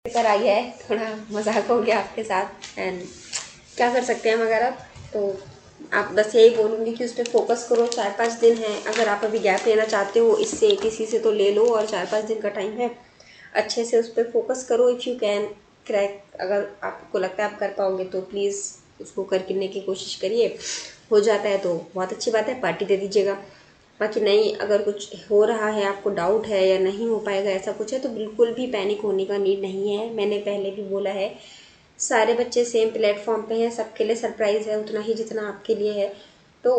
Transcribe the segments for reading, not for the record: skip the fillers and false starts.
कर आई है, थोड़ा मजाक हो गया आपके साथ। एंड क्या कर सकते हैं मगर अब तो आप बस यही बोलूँगी कि उस पर फोकस करो। 4-5 दिन है, अगर आप अभी गैप लेना चाहते हो इससे किसी से तो ले लो, और 4-5 दिन का टाइम है, अच्छे से उस पर फोकस करो। इफ़ यू कैन क्रैक, अगर आपको लगता है आप कर पाओगे तो प्लीज़ उसको करने की कोशिश करिए। हो जाता है तो बहुत अच्छी बात है, पार्टी दे दीजिएगा। बाकी नहीं, अगर कुछ हो रहा है, आपको डाउट है या नहीं हो पाएगा ऐसा कुछ है, तो बिल्कुल भी पैनिक होने का नीड नहीं है। मैंने पहले भी बोला है, सारे बच्चे सेम प्लेटफॉर्म पे हैं, सबके लिए सरप्राइज़ है उतना ही जितना आपके लिए है। तो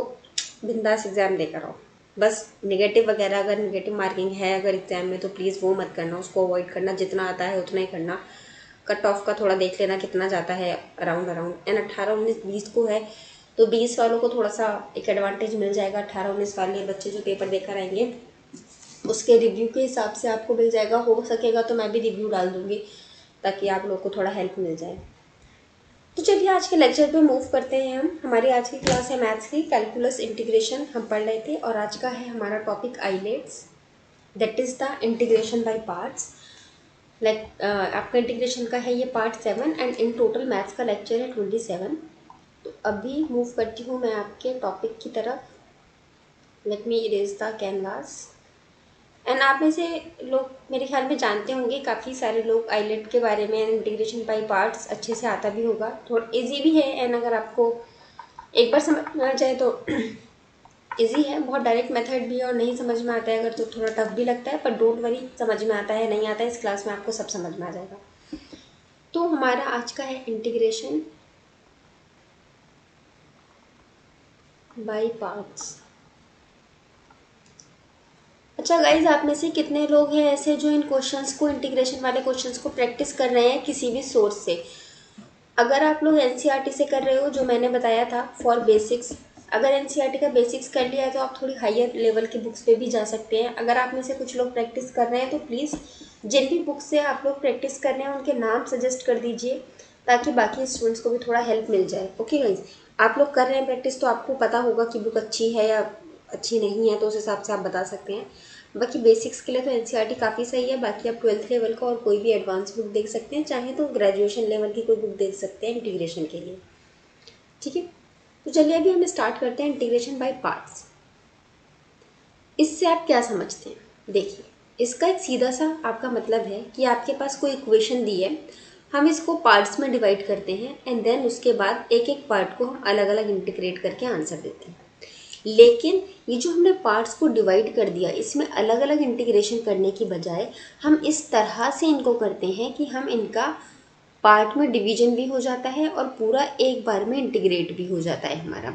बिंदास एग्ज़ाम देकर आओ। बस नेगेटिव वगैरह, अगर नेगेटिव मार्किंग है अगर एग्ज़ाम में, तो प्लीज़ वो मत करना, उसको अवॉइड करना। जितना आता है उतना ही करना। कट ऑफ का थोड़ा देख लेना कितना जाता है, अराउंड एंड 18-19-20 को है, तो 20 वालों को थोड़ा सा एक एडवांटेज मिल जाएगा। 18-19 वाले बच्चे जो पेपर देकर आएंगे उसके रिव्यू के हिसाब से आपको मिल जाएगा। हो सकेगा तो मैं भी रिव्यू डाल दूँगी ताकि आप लोग को थोड़ा हेल्प मिल जाए। तो चलिए आज के लेक्चर पे मूव करते हैं हम। हमारी आज की क्लास है मैथ्स की, कैलकुलस इंटीग्रेशन हम पढ़ रहे थे, और आज का है हमारा topic ILATEs, that is the integration by parts. आपका इंटीग्रेशन का है ये part 7, and in total maths का लेक्चर है 27। तो अभी मूव करती हूँ मैं आपके टॉपिक की तरफ। Let me erase the canvas. And आप में से लोग मेरे ख्याल में जानते होंगे, काफ़ी सारे लोग आइलेट के बारे में, इंटीग्रेशन बाय पार्ट्स अच्छे से आता भी होगा, थोड़ा इजी भी है। एंड अगर आपको एक बार समझ में आ जाए तो इजी है, बहुत डायरेक्ट मेथड भी है। और नहीं समझ में आता है अगर तो थोड़ा टफ भी लगता है, पर डोंट वरी, समझ में आता है नहीं आता है, इस क्लास में आपको सब समझ में आ जाएगा। तो हमारा आज का है इंटीग्रेशन बाय पार्ट्स। अच्छा गाइज, आप में से कितने लोग हैं ऐसे जो इन क्वेश्चंस को, इंटीग्रेशन वाले क्वेश्चंस को प्रैक्टिस कर रहे हैं किसी भी सोर्स से? अगर आप लोग एनसीईआरटी से कर रहे हो, जो मैंने बताया था फॉर बेसिक्स, अगर एनसीईआरटी का बेसिक्स कर लिया है तो आप थोड़ी हायर लेवल की बुक्स पे भी जा सकते हैं। अगर आप में से कुछ लोग प्रैक्टिस कर रहे हैं तो प्लीज़ जिन भी बुक्स से आप लोग प्रैक्टिस कर रहे हैं उनके नाम सजेस्ट कर दीजिए, ताकि बाकी स्टूडेंट्स को भी थोड़ा हेल्प मिल जाए। ओके गाइज, आप लोग कर रहे हैं प्रैक्टिस तो आपको पता होगा कि बुक अच्छी है या अच्छी नहीं है, तो उस हिसाब से आप बता सकते हैं। बाकी बेसिक्स के लिए तो एनसीईआरटी काफ़ी सही है। बाकी आप 12th लेवल का और कोई भी एडवांस बुक देख सकते हैं, चाहे तो ग्रेजुएशन लेवल की कोई बुक देख सकते हैं इंटीग्रेशन के लिए। ठीक है, तो चलिए अभी हम स्टार्ट करते हैं इंटीग्रेशन बाय पार्ट्स। इससे आप क्या समझते हैं? देखिए, इसका एक सीधा सा आपका मतलब है कि आपके पास कोई इक्वेशन दी है, हम इसको पार्ट्स में डिवाइड करते हैं, एंड देन उसके बाद एक एक पार्ट को हम अलग अलग इंटीग्रेट करके आंसर देते हैं। लेकिन ये जो हमने पार्ट्स को डिवाइड कर दिया, इसमें अलग अलग इंटीग्रेशन करने की बजाय हम इस तरह से इनको करते हैं कि हम इनका पार्ट में डिवीजन भी हो जाता है और पूरा एक बार में इंटीग्रेट भी हो जाता है हमारा।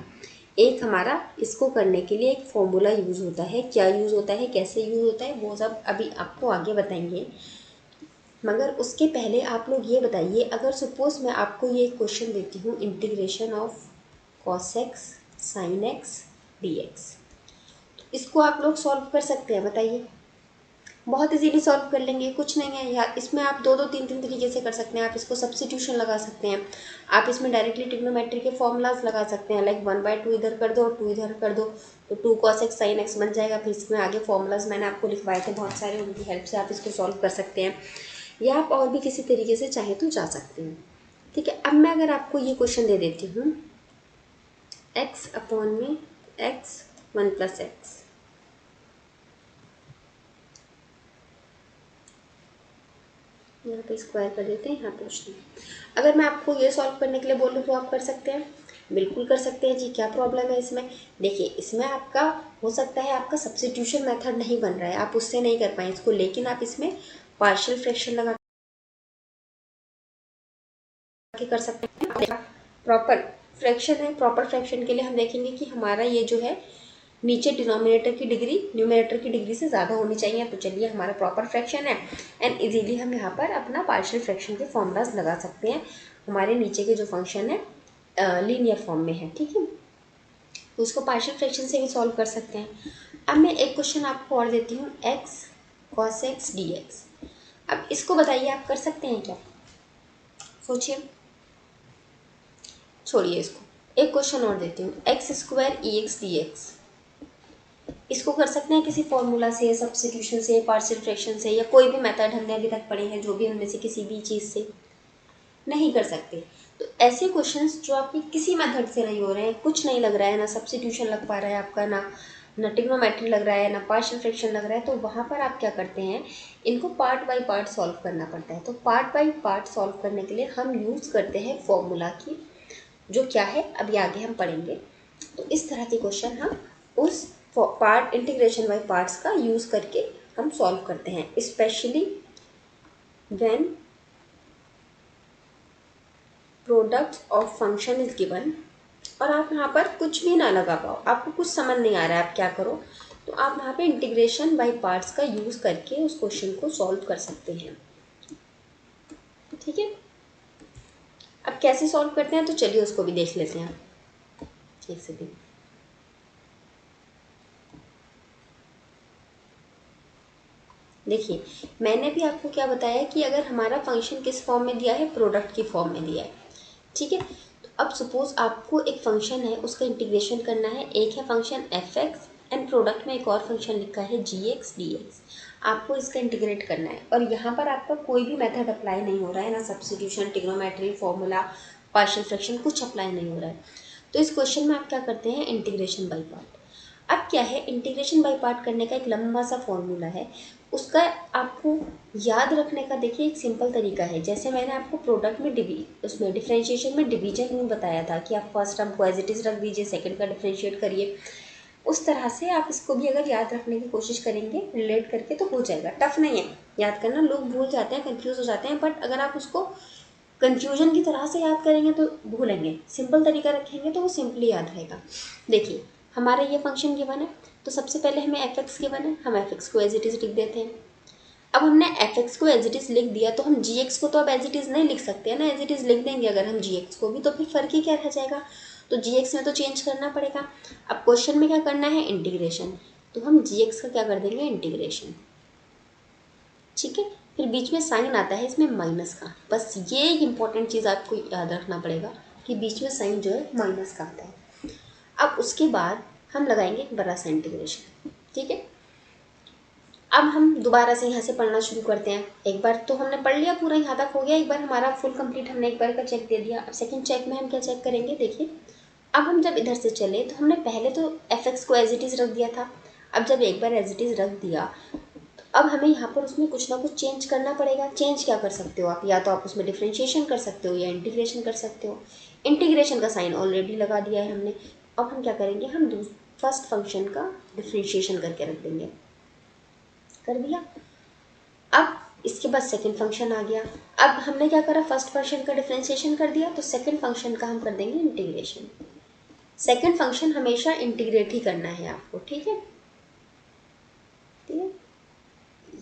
एक हमारा इसको करने के लिए एक फॉर्मूला यूज़ होता है। क्या यूज़ होता है, कैसे यूज़ होता है, वो सब अभी आपको आगे बताएंगे। मगर उसके पहले आप लोग ये बताइए, अगर सपोज मैं आपको ये क्वेश्चन देती हूँ, integration of cos x sin x dx, इसको आप लोग सॉल्व कर सकते हैं? बताइए। बहुत इजीली सॉल्व कर लेंगे, कुछ नहीं है यार इसमें। आप दो दो तीन तीन तरीके से कर सकते हैं। आप इसको सब्स्टिट्यूशन लगा सकते हैं, आप इसमें डायरेक्टली ट्रिग्नोमेट्री के फॉर्मूलाज लगा सकते हैं, लाइक 1/2 इधर कर दो और 2 इधर कर दो, तो 2 cos x sin x बन जाएगा। फिर इसमें आगे फॉर्मूलाज मैंने आपको लिखवाए थे बहुत सारे, उनकी हेल्प से आप इसको सॉल्व कर सकते हैं, या आप और भी किसी तरीके से चाहे तो जा सकते हैं। ठीक है, अब मैं अगर आपको ये क्वेश्चन दे देती हूँ, x अपॉन में x 1 + x, यहाँ पे स्क्वायर कर देते हैं, यहाँ पे कुछ नहीं। अगर मैं आपको ये सॉल्व करने के लिए बोलूँ तो आप कर सकते हैं? बिल्कुल कर सकते हैं जी, क्या प्रॉब्लम है इसमें? देखिए, इसमें आपका हो सकता है आपका सब्स्टिट्यूशन मेथड नहीं बन रहा है, आप उससे नहीं कर पाए इसको, लेकिन आप इसमें पार्शियल फ्रैक्शन लगा के कर सकते हैं। प्रॉपर फ्रैक्शन है, प्रॉपर फ्रैक्शन के लिए हम देखेंगे कि हमारा ये जो है नीचे डिनोमिनेटर की डिग्री न्यूमरेटर की डिग्री से ज़्यादा होनी चाहिए। तो चलिए, हमारा प्रॉपर फ्रैक्शन है, एंड इजीली हम यहाँ पर अपना पार्शियल फ्रैक्शन के फॉर्मूलाज लगा सकते हैं। हमारे नीचे के जो फंक्शन है लीनियर फॉर्म में है, ठीक है, तो उसको पार्शियल फ्रैक्शन से भी सॉल्व कर सकते हैं। अब मैं एक क्वेश्चन आपको और देती हूँ, x cos x dx। अब इसको बताइए, आप कर सकते हैं क्या? सोचिए, छोड़िए इसको, एक क्वेश्चन और देती हूँ, x² ex dx। इसको कर सकते हैं किसी फॉर्मूला से, सब्स्टिट्यूशन से, पार्शियल फ्रैक्शन से, या कोई भी मेथड हमने अभी तक पढ़े हैं जो भी उनमें से किसी भी चीज़ से नहीं कर सकते। तो ऐसे क्वेश्चंस जो आपके किसी मेथड से नहीं हो रहे हैं, कुछ नहीं लग रहा है, ना सब्स्टिट्यूशन लग पा रहा है आपका, ना ट्रिग्नोमेट्री लग रहा है, ना पार्शियल फ्रैक्शन लग रहा है, तो वहाँ पर आप क्या करते हैं, इनको पार्ट बाय पार्ट सॉल्व करना पड़ता है। तो पार्ट बाय पार्ट सॉल्व करने के लिए हम यूज़ करते हैं फॉर्मूला की, जो क्या है अभी आगे हम पढ़ेंगे। तो इस तरह के क्वेश्चन हम उस पार्ट इंटीग्रेशन बाय पार्ट्स का यूज़ करके हम सॉल्व करते हैं, specially when product of function is given, और आप यहाँ पर कुछ भी ना लगा पाओ, आपको कुछ समझ नहीं आ रहा है आप क्या करो, तो आप यहाँ पे इंटीग्रेशन बाय पार्ट्स का यूज़ करके उस क्वेश्चन को सॉल्व कर सकते हैं। ठीक है, अब कैसे सॉल्व करते हैं तो चलिए उसको भी देख लेते हैं। एक सेकेंड, देखिए मैंने भी आपको क्या बताया कि अगर हमारा फंक्शन किस फॉर्म में दिया है, प्रोडक्ट की फॉर्म में दिया है। ठीक है, तो अब सपोज आपको एक फंक्शन है उसका इंटीग्रेशन करना है, एक है function F x and product में एक और फंक्शन लिखा है जी एक्स डी एक्स, आपको इसका इंटीग्रेट करना है, और यहाँ पर आपका कोई भी मेथड अप्लाई नहीं हो रहा है, ना substitution, trigonometry, formula, partial fraction, कुछ अप्लाई नहीं हो रहा है। तो इस क्वेश्चन में आप क्या करते हैं, इंटीग्रेशन बाय पार्ट। अब क्या है, इंटीग्रेशन बाय पार्ट करने का एक लंबा सा फॉर्मूला है, उसका आपको याद रखने का देखिए एक सिंपल तरीका है। जैसे मैंने आपको प्रोडक्ट में उसमें डिफरेंशिएशन में डिवीजन रूल बताया था कि आप फर्स्ट टर्म को एज इट इज़ रख दीजिए, सेकंड का डिफरेंशिएट करिए, उस तरह से आप इसको भी अगर याद रखने की कोशिश करेंगे रिलेट करके तो हो जाएगा। टफ नहीं है याद करना, लोग भूल जाते हैं, कंफ्यूज हो जाते हैं, बट अगर आप उसको कंफ्यूजन की तरह से याद करेंगे तो भूलेंगे, सिंपल तरीका रखेंगे तो वो सिंपली याद रहेगा। देखिए हमारा ये फंक्शन गिवन है, तो सबसे पहले हमें एफ एक्स गिवन है, हम एफ एक्स को एज इट इज़ लिख देते हैं। अब हमने एफ एक्स को एज इट इज़ लिख दिया, तो हम जी एक्स को तो अब एज इट इज़ नहीं लिख सकते हैं ना, एज इट इज़ लिख देंगे अगर हम जी एक्स को भी, तो फिर फ़र्क ही क्या रह जाएगा, तो जी एक्स में तो चेंज करना पड़ेगा। अब क्वेश्चन में क्या करना है, इंटीग्रेशन, तो हम जी एक्स का क्या कर देंगे, इंटीग्रेशन। ठीक है, फिर बीच में साइन आता है इसमें माइनस का, बस ये एक इम्पॉर्टेंट चीज़ आपको याद रखना पड़ेगा कि बीच में साइन जो है माइनस का आता है। अब उसके बाद हम लगाएंगे एक बड़ा सा इंटीग्रेशन। ठीक है, अब हम दोबारा से यहाँ से पढ़ना शुरू करते हैं। एक बार तो हमने पढ़ लिया, पूरा यहाँ तक हो गया, एक बार हमारा फुल कंप्लीट, हमने एक बार का चेक दे दिया। अब सेकंड चेक में हम क्या चेक करेंगे, देखिए अब हम जब इधर से चले तो हमने पहले तो एफ एक्स को एज इट इज़ रख दिया था। अब जब एक बार एज इट इज़ रख दिया, अब हमें यहाँ पर उसमें कुछ ना कुछ चेंज करना पड़ेगा। चेंज क्या कर सकते हो आप, या तो आप उसमें डिफरेंशिएशन कर सकते हो या इंटीग्रेशन कर सकते हो। इंटीग्रेशन का साइन ऑलरेडी लगा दिया है हमने। अब हम क्या करेंगे, हम फर्स्ट फंक्शन का डिफरेंशिएशन करके रख देंगे, कर दिया। अब इसके बाद सेकंड फंक्शन आ गया। अब हमने क्या करा, फर्स्ट फंक्शन का डिफरेंशिएशन कर दिया, तो सेकंड फंक्शन का हम कर देंगे इंटीग्रेशन। सेकंड फंक्शन हमेशा इंटीग्रेट ही करना है आपको, ठीक है। ठीक है,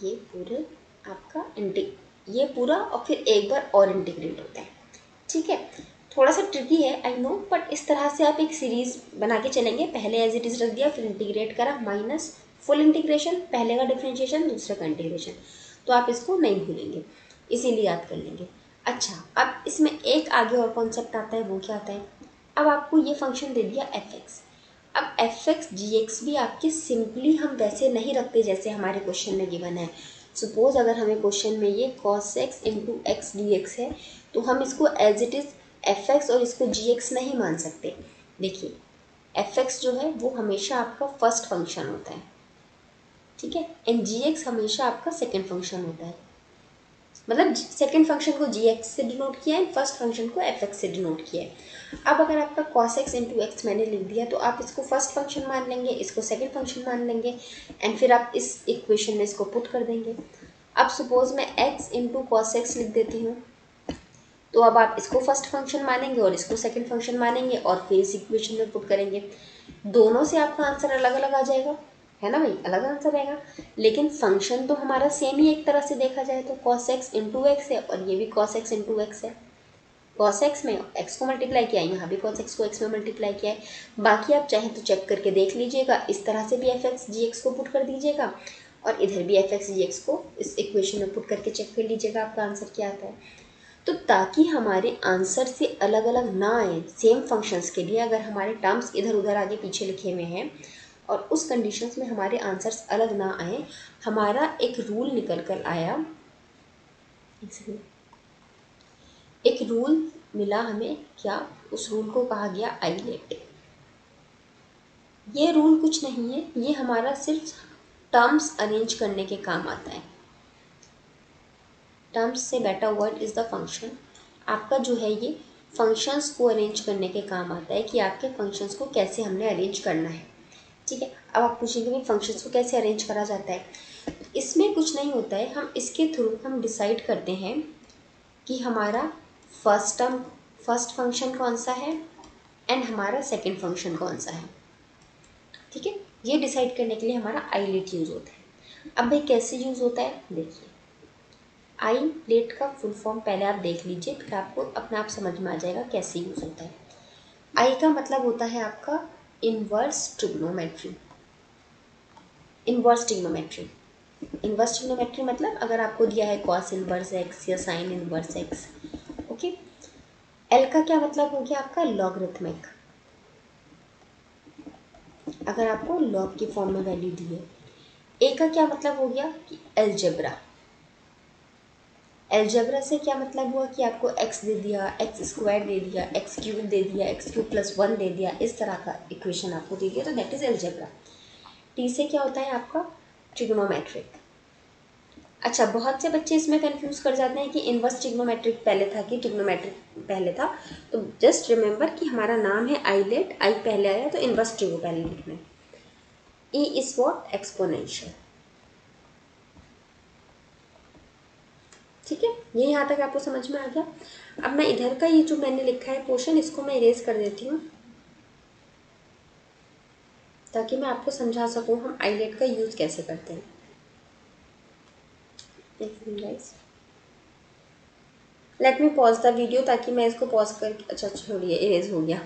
ये पूरे आपका ये पूरा, और फिर एक बार और इंटीग्रेट होता है। ठीक है, थोड़ा सा ट्रिकी है आई नो, बट इस तरह से आप एक सीरीज बना के चलेंगे। पहले एज इट इज़ रख दिया, फिर इंटीग्रेट करा, माइनस फुल इंटीग्रेशन, पहले का डिफरेंशिएशन, दूसरे का इंटीग्रेशन, तो आप इसको नहीं भूलेंगे, इसीलिए याद कर लेंगे। अच्छा, अब इसमें एक आगे और कॉन्सेप्ट आता है, वो क्या आता है, अब आपको ये फंक्शन दे दिया एफ एक्स। अब एफ एक्स जी एक्स भी आपके सिंपली हम वैसे नहीं रखते जैसे हमारे क्वेश्चन में गिवन है। सपोज अगर हमें क्वेश्चन में ये cos x into x d x है, तो हम इसको as it is f x और इसको जी एक्स नहीं मान सकते। देखिए एफ एक्स जो है वो हमेशा आपका फर्स्ट फंक्शन होता है, ठीक है, एंड जी एक्स हमेशा आपका सेकेंड फंक्शन होता है। मतलब सेकेंड फंक्शन को जी एक्स से डिनोट किया है, फर्स्ट फंक्शन को एफ एक्स से डिनोट किया है। अब अगर आपका कॉस एक्स इंटू एक्स मैंने लिख दिया, तो आप इसको फर्स्ट फंक्शन मान लेंगे, इसको सेकेंड फंक्शन मान लेंगे, एंड फिर आप इस इक्वेशन में इसको पुट कर देंगे। अब सपोज मैं एक्स इंटू कॉस एक्स लिख देती हूँ, तो अब आप इसको फर्स्ट फंक्शन मानेंगे और इसको सेकेंड फंक्शन मानेंगे, और फिर इस इक्वेशन में पुट करेंगे। दोनों से आपका आंसर अलग अलग आ जाएगा, है ना भाई, अलग आंसर आएगा, लेकिन फंक्शन तो हमारा सेम ही एक तरह से देखा जाए तो। कॉस एक्स इंटू एक्स है और ये भी कॉस एक्स इंटू एक्स है। कॉस एक्स में एक्स को मल्टीप्लाई किया है, यहाँ भी कॉस एक्स को एक्स में मल्टीप्लाई किया है। बाकी आप चाहें तो चेक करके देख लीजिएगा, इस तरह से भी एफ एक्स जी एक्स को पुट कर दीजिएगा, और इधर भी एफ एक्स जी एक्स को इस इक्वेशन में पुट करके चेक कर लीजिएगा आपका आंसर क्या आता है। तो ताकि हमारे आंसर से अलग अलग ना आए सेम फंक्शंस के लिए, अगर हमारे टर्म्स इधर उधर आगे पीछे लिखे हुए हैं और उस कंडीशंस में हमारे आंसर्स अलग ना आए, हमारा एक रूल निकल कर आया, एक रूल मिला हमें, क्या, उस रूल को कहा गया आइलेट। ये रूल कुछ नहीं है, ये हमारा सिर्फ टर्म्स अरेंज करने के काम आता है। टर्म्स से better word is the function. आपका जो है ये फंक्शंस को अरेंज करने के काम आता है कि आपके फंक्शंस को कैसे हमने अरेंज करना है। ठीक है, अब आप पूछेंगे कि फंक्शंस को कैसे अरेंज करा जाता है। इसमें कुछ नहीं होता है, हम इसके थ्रू हम डिसाइड करते हैं कि हमारा फर्स्ट फंक्शन कौन सा है एंड हमारा सेकंड फंक्शन कौन सा है। ठीक है, ये डिसाइड करने के लिए हमारा आईलेट यूज़ होता है। अब भाई कैसे यूज़ होता है, देखिए आईलेट का फुल फॉर्म पहले आप देख लीजिए, फिर आपको अपने आप समझ में आ जाएगा कैसे यूज़ होता है। आई का मतलब होता है आपका inverse trigonometry. Inverse trigonometry, inverse trigonometry मतलब अगर आपको दिया है कॉस इनवर्स एक्स या sign inverse x. Okay, L का क्या मतलब हो गया आपका लॉगरिथमिक, अगर आपको लॉग के फॉर्म में वैल्यू दी है। ए का क्या मतलब हो गया कि एलजेब्रा। एलजेब्रा से क्या मतलब हुआ कि आपको एक्स दे दिया, एक्स स्क्वायर दे दिया, एक्स क्यूब दे दिया, एक्स क्यूब प्लस 1 दे दिया, इस तरह का इक्वेशन आपको दे दिया, तो दैट इज एलजेब्रा। टी से क्या होता है आपका ट्रिग्नोमेट्रिक। अच्छा, बहुत से बच्चे इसमें कंफ्यूज कर जाते हैं कि इनवर्स ट्रिग्नोमेट्रिक पहले था कि ट्रिग्नोमेट्रिक पहले था। तो जस्ट रिमेंबर कि हमारा नाम है आईलेट, आई पहले आया तो इनवर्स ट्रिग्नो पहले लिखना है। E is what, exponential. ठीक है, ये यहाँ तक आपको समझ में आ गया। अब मैं इधर का ये जो मैंने लिखा है पोर्शन, इसको मैं इरेज कर देती हूँ ताकि मैं आपको समझा सकूँ हम आईलेट का यूज़ कैसे करते हैं। एक minute guys, late me pause the video ताकि मैं इसको पॉज करके, अच्छा छोड़िए इरेज हो गया।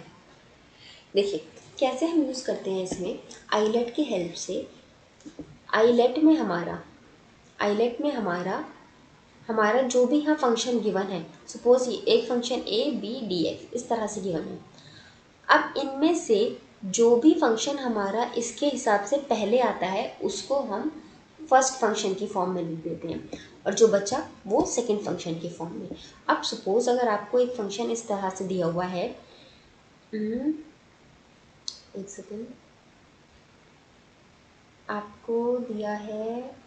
देखिए कैसे हम यूज़ करते हैं इसमें आईलेट की हेल्प से। आईलेट में हमारा हमारा जो भी यहाँ फंक्शन गिवन है, सपोज ये एक function a b d x इस तरह से गिवन है। अब इनमें से जो भी फंक्शन हमारा इसके हिसाब से पहले आता है उसको हम फर्स्ट फंक्शन की फॉर्म में लिख देते हैं, और जो बचा वो सेकंड फंक्शन की फॉर्म में। अब सपोज अगर आपको एक फंक्शन इस तरह से दिया हुआ है, एक सेकेंड, आपको दिया है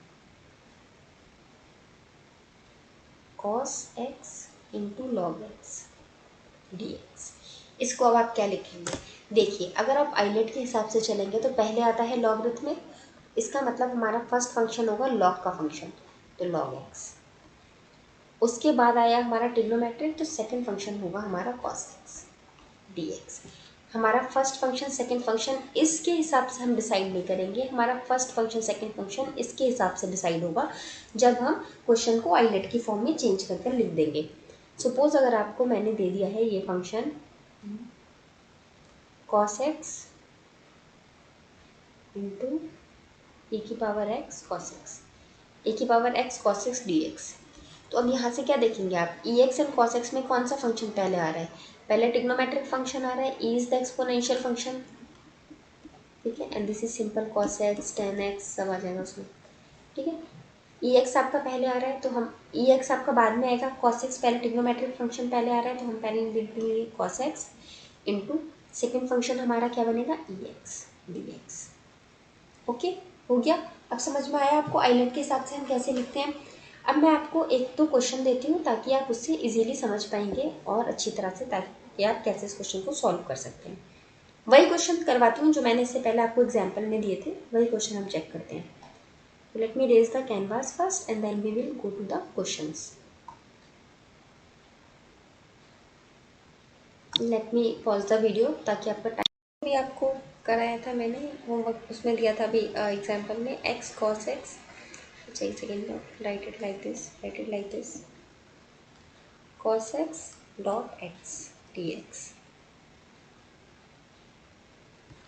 cos x into log x d x. इसको अब आप क्या लिखेंगे, देखिए अगर आप आइलेट के हिसाब से चलेंगे तो पहले आता है लॉगरिथमिक, इसका मतलब हमारा फर्स्ट फंक्शन होगा लॉग का फंक्शन, तो लॉग एक्स। उसके बाद आया हमारा ट्रिग्नोमेट्रिक, तो सेकंड फंक्शन होगा हमारा cos x dx। हमारा फर्स्ट फंक्शन सेकंड फंक्शन इसके हिसाब से हम डिसाइड नहीं करेंगे, हमारा फर्स्ट फंक्शन सेकंड फंक्शन इसके हिसाब से डिसाइड होगा जब हम क्वेश्चन को आइलेट की फॉर्म में चेंज करके लिख देंगे। सपोज अगर आपको मैंने दे दिया है ये function cos x into e की power x cos x, e की power x cos x dx। तो अब यहाँ से क्या देखेंगे आप, ई एक्स एंड cos x में कौन सा फंक्शन पहले आ रहा है, पहले ट्रिग्नोमेट्रिक फंक्शन आ रहा है, E is the exponential function. ठीक है, and this is simple cos x tan x सब आ जाएगा उसमें। ठीक है, ई एक्स आपका पहले आ रहा है तो हम ई एक्स आपका बाद में आएगा, cos x पहले ट्रिग्नोमेट्रिक फंक्शन पहले आ रहा है तो हम पहले लिख देंगे cos x into second function हमारा क्या बनेगा ई एक्स डी एक्स। ओके, हो गया। अब समझ में आया आपको आइलेट के हिसाब से हम कैसे लिखते हैं। अब मैं आपको एक तो क्वेश्चन देती हूँ ताकि आप उससे इजीली समझ पाएंगे और अच्छी तरह से, ताकि आप कैसे इस क्वेश्चन को सॉल्व कर सकते हैं। वही क्वेश्चन करवाती हूँ जो मैंने इससे पहले आपको एग्जाम्पल में दिए थे, वही क्वेश्चन हम चेक करते हैं। Let me raise the canvas first and then we will go to the questions. Let me pause the video ताकि आपका टाइम भी आपको कराया था मैंने होमवर्क, उसमें दिया था अभी एग्जाम्पल में x cos x। अच्छा एक second, right it like this cos x dot x dx।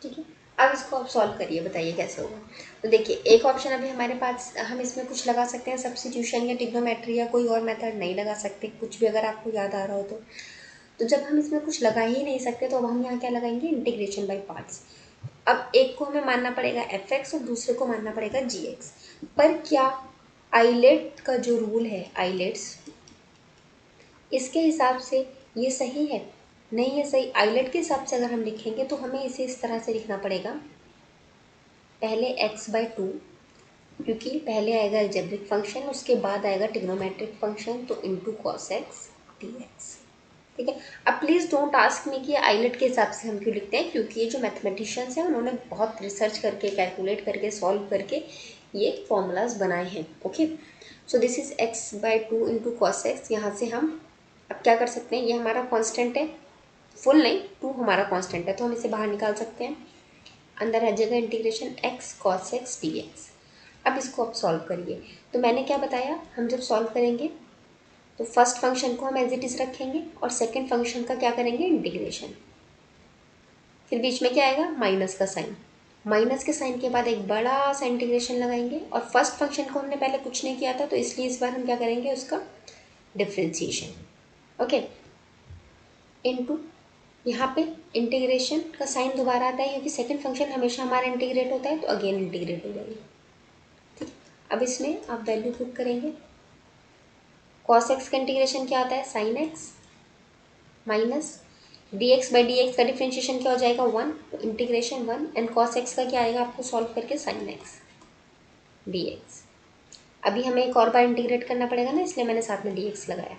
ठीक है, अब इसको आप सॉल्व करिए, बताइए कैसे होगा। तो देखिए एक ऑप्शन अभी हमारे पास, हम इसमें कुछ लगा सकते हैं सब्स्टिट्यूशन या ट्रिग्नोमेट्री या कोई और मेथड नहीं लगा सकते, कुछ भी अगर आपको याद आ रहा हो तो जब हम इसमें कुछ लगा ही नहीं सकते तो अब हम यहाँ क्या लगाएंगे, इंटीग्रेशन बाय पार्ट्स। अब एक को हमें मानना पड़ेगा एफ एक्स और दूसरे को मानना पड़ेगा जी एक्स। पर क्या आइलेट का जो रूल है, आइलेट्स, इसके हिसाब से ये सही है? नहीं है सही। आइलेट के हिसाब से अगर हम लिखेंगे तो हमें इसे इस तरह से लिखना पड़ेगा, पहले x/2, क्योंकि पहले आएगा अलजेब्रिक फंक्शन, उसके बाद आएगा ट्रिग्नोमेट्रिक फंक्शन, तो इंटू कॉस एक्स dx। ठीक है। अब प्लीज़ डोंट आस्क मी कि आइलेट के हिसाब से हम क्यों लिखते हैं, क्योंकि ये जो मैथमेटिशियंस हैं उन्होंने बहुत रिसर्च करके, कैलकुलेट करके, सॉल्व करके ये फॉर्मूलाज बनाए हैं। Okay, so this is x/2 into cos x. यहाँ से हम अब क्या कर सकते हैं, ये हमारा कांस्टेंट है, फुल नहीं, 2 हमारा कांस्टेंट है, तो हम इसे बाहर निकाल सकते हैं। अंदर आ जाएगा integration x cos x dx। अब इसको आप सॉल्व करिए। तो मैंने क्या बताया, हम जब सॉल्व करेंगे तो फर्स्ट फंक्शन को हम एज इट इज़ रखेंगे और सेकंड फंक्शन का क्या करेंगे, इंटीग्रेशन। फिर बीच में क्या आएगा, माइनस का साइन। माइनस के साइन के बाद एक बड़ा सा इंटीग्रेशन लगाएंगे, और फर्स्ट फंक्शन को हमने पहले कुछ नहीं किया था तो इसलिए इस बार हम क्या करेंगे, उसका डिफ्रेंसिएशन। ओके, इनटू यहाँ पे इंटीग्रेशन का साइन दोबारा आता है, क्योंकि सेकंड फंक्शन हमेशा हमारा इंटीग्रेट होता है, तो अगेन इंटीग्रेट हो जाएगी। ठीक, अब इसमें आप वैल्यू पुट करेंगे। कॉस एक्स का इंटीग्रेशन क्या आता है, साइन एक्स माइनस dx/dx का डिफ्रेंशिएशन क्या हो जाएगा, 1, तो इंटीग्रेशन 1, एंड कॉस एक्स का क्या आएगा आपको सॉल्व करके, साइन एक्स dx। अभी हमें एक और बार इंटीग्रेट करना पड़ेगा ना, इसलिए मैंने साथ में dx लगाया,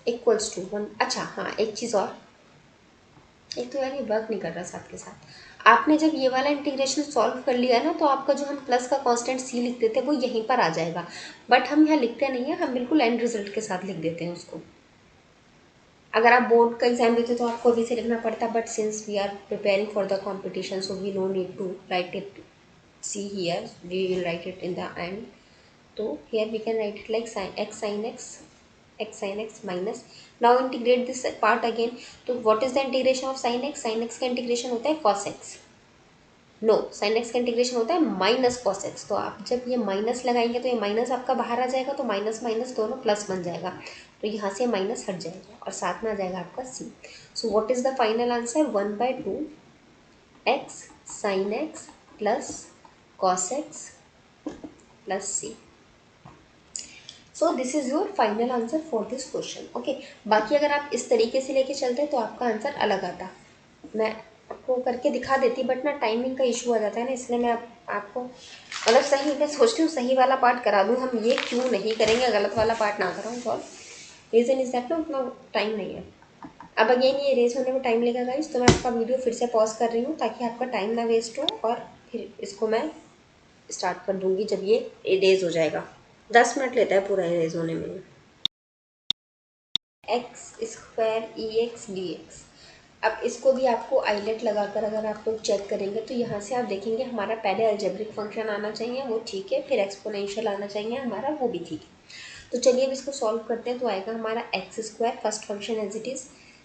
इक्वल्स टू 1। अच्छा हाँ, एक चीज़ और, एक तो यार ये वर्क नहीं कर रहा साथ के साथ। आपने जब ये वाला इंटीग्रेशन सॉल्व कर लिया ना, तो आपका जो हम प्लस का कांस्टेंट सी लिखते थे वो यहीं पर आ जाएगा, बट हम यहाँ लिखते नहीं है, हम बिल्कुल एंड रिजल्ट के साथ लिख देते हैं उसको। अगर आप बोर्ड का एग्जाम देते तो आपको अभी से लिखना पड़ता, but since we are preparing for the competition, so we no need to write it, see here we will write it in the end. तो here we can write it like sin x minus, now integrate this part again. तो what is the integration of sin x? sin x का integration होता है cos x। No, sin x का integration होता है minus cos x। तो आप जब ये माइनस लगाएंगे तो ये माइनस आपका बाहर आ जाएगा, तो माइनस माइनस दोनों प्लस बन जाएगा, तो यहाँ से माइनस हट जाएगा और साथ में आ जाएगा आपका c। So what is the final answer, 1/2 x sin x plus cos x plus c। So this is your final answer for this question. Okay, बाकी अगर आप इस तरीके से लेके चलते तो आपका आंसर अलग आता। मैं आपको करके दिखा देती, बट ना टाइमिंग का इशू आ जाता है ना, इसलिए मैं आपको मतलब सही, मैं सोचती हूँ सही वाला पार्ट करा दूँ, हम ये क्यों नहीं करेंगे, गलत वाला पार्ट ना कराऊँ सॉल्व। रीज़न इज दैट ना उतना टाइम नहीं है। अब अगेन ये रेज होने में टाइम लगेगा गाइस, तो मैं आपका वीडियो फिर से पॉज कर रही हूँ ताकि आपका टाइम ना वेस्ट हो, और फिर इसको मैं स्टार्ट कर दूँगी जब ये रेज हो जाएगा। 10 मिनट लेता है पूरा रेज होने में। x² अब इसको भी आपको आइलेट लगाकर अगर आप लोग चेक करेंगे तो यहाँ से आप देखेंगे हमारा पहले अलजेब्रिक फंक्शन आना चाहिए, वो ठीक है, फिर एक्सपोनेंशियल आना चाहिए हमारा, वो भी ठीक है। तो चलिए अब इसको सॉल्व करते हैं। तो आएगा हमारा x² first function as it is,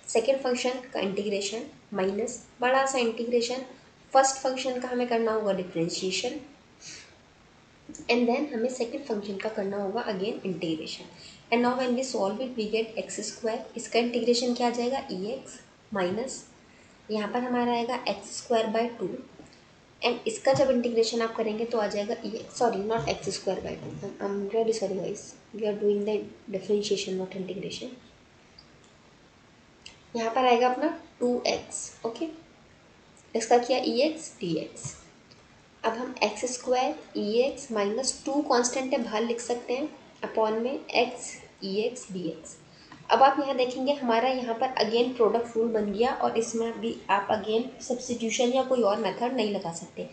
second function का इंटीग्रेशन माइनस बड़ा सा इंटीग्रेशन, फर्स्ट फंक्शन का हमें करना होगा डिफ्रेंशिएशन, एंड देन हमें सेकेंड फंक्शन का करना होगा again integration. And now when we solve it we get x², इसका इंटीग्रेशन क्या आ जाएगा, ex माइनस यहाँ पर हमारा आएगा x²/2, एंड इसका जब इंटीग्रेशन आप करेंगे तो आ जाएगा ex, sorry not x²/2, I am really sorry guys, we are doing the differentiation not integration. यहाँ पर आएगा अपना 2x। ओके, इसका किया ex dx। अब हम x² ex माइनस 2 कॉन्स्टेंट है बाहर लिख सकते हैं, अपॉन में x ex dx। अब आप यहाँ देखेंगे हमारा यहाँ पर अगेन प्रोडक्ट रूल बन गया, और इसमें भी आप अगेन सब्स्टिट्यूशन या कोई और मेथड नहीं लगा सकते,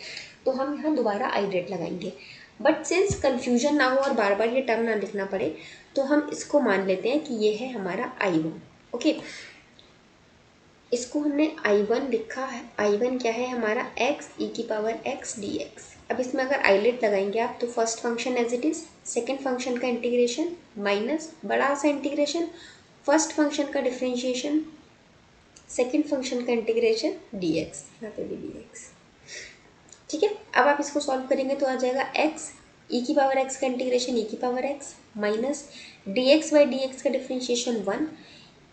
तो हम यहाँ दोबारा आइलेट लगाएंगे। बट सिंस कन्फ्यूजन ना हो और बार बार ये टर्म ना लिखना पड़े, तो हम इसको मान लेते हैं कि ये है हमारा I1। ओके, इसको हमने I1 लिखा है। I1 क्या है हमारा, x e⁻x dx। अब इसमें अगर आइलेट लगाएंगे आप तो first function as it is, second function का इंटीग्रेशन माइनस बड़ा सा इंटीग्रेशन, फर्स्ट फंक्शन का डिफ्रेंशिएशन, सेकेंड फंक्शन का इंटीग्रेशन dx, यहाँ पे भी dx। ठीक है, अब आप इसको सॉल्व करेंगे तो आ जाएगा x e⁻x का इंटीग्रेशन e⁻x माइनस dx/dx का डिफ्रेंशिएशन 1,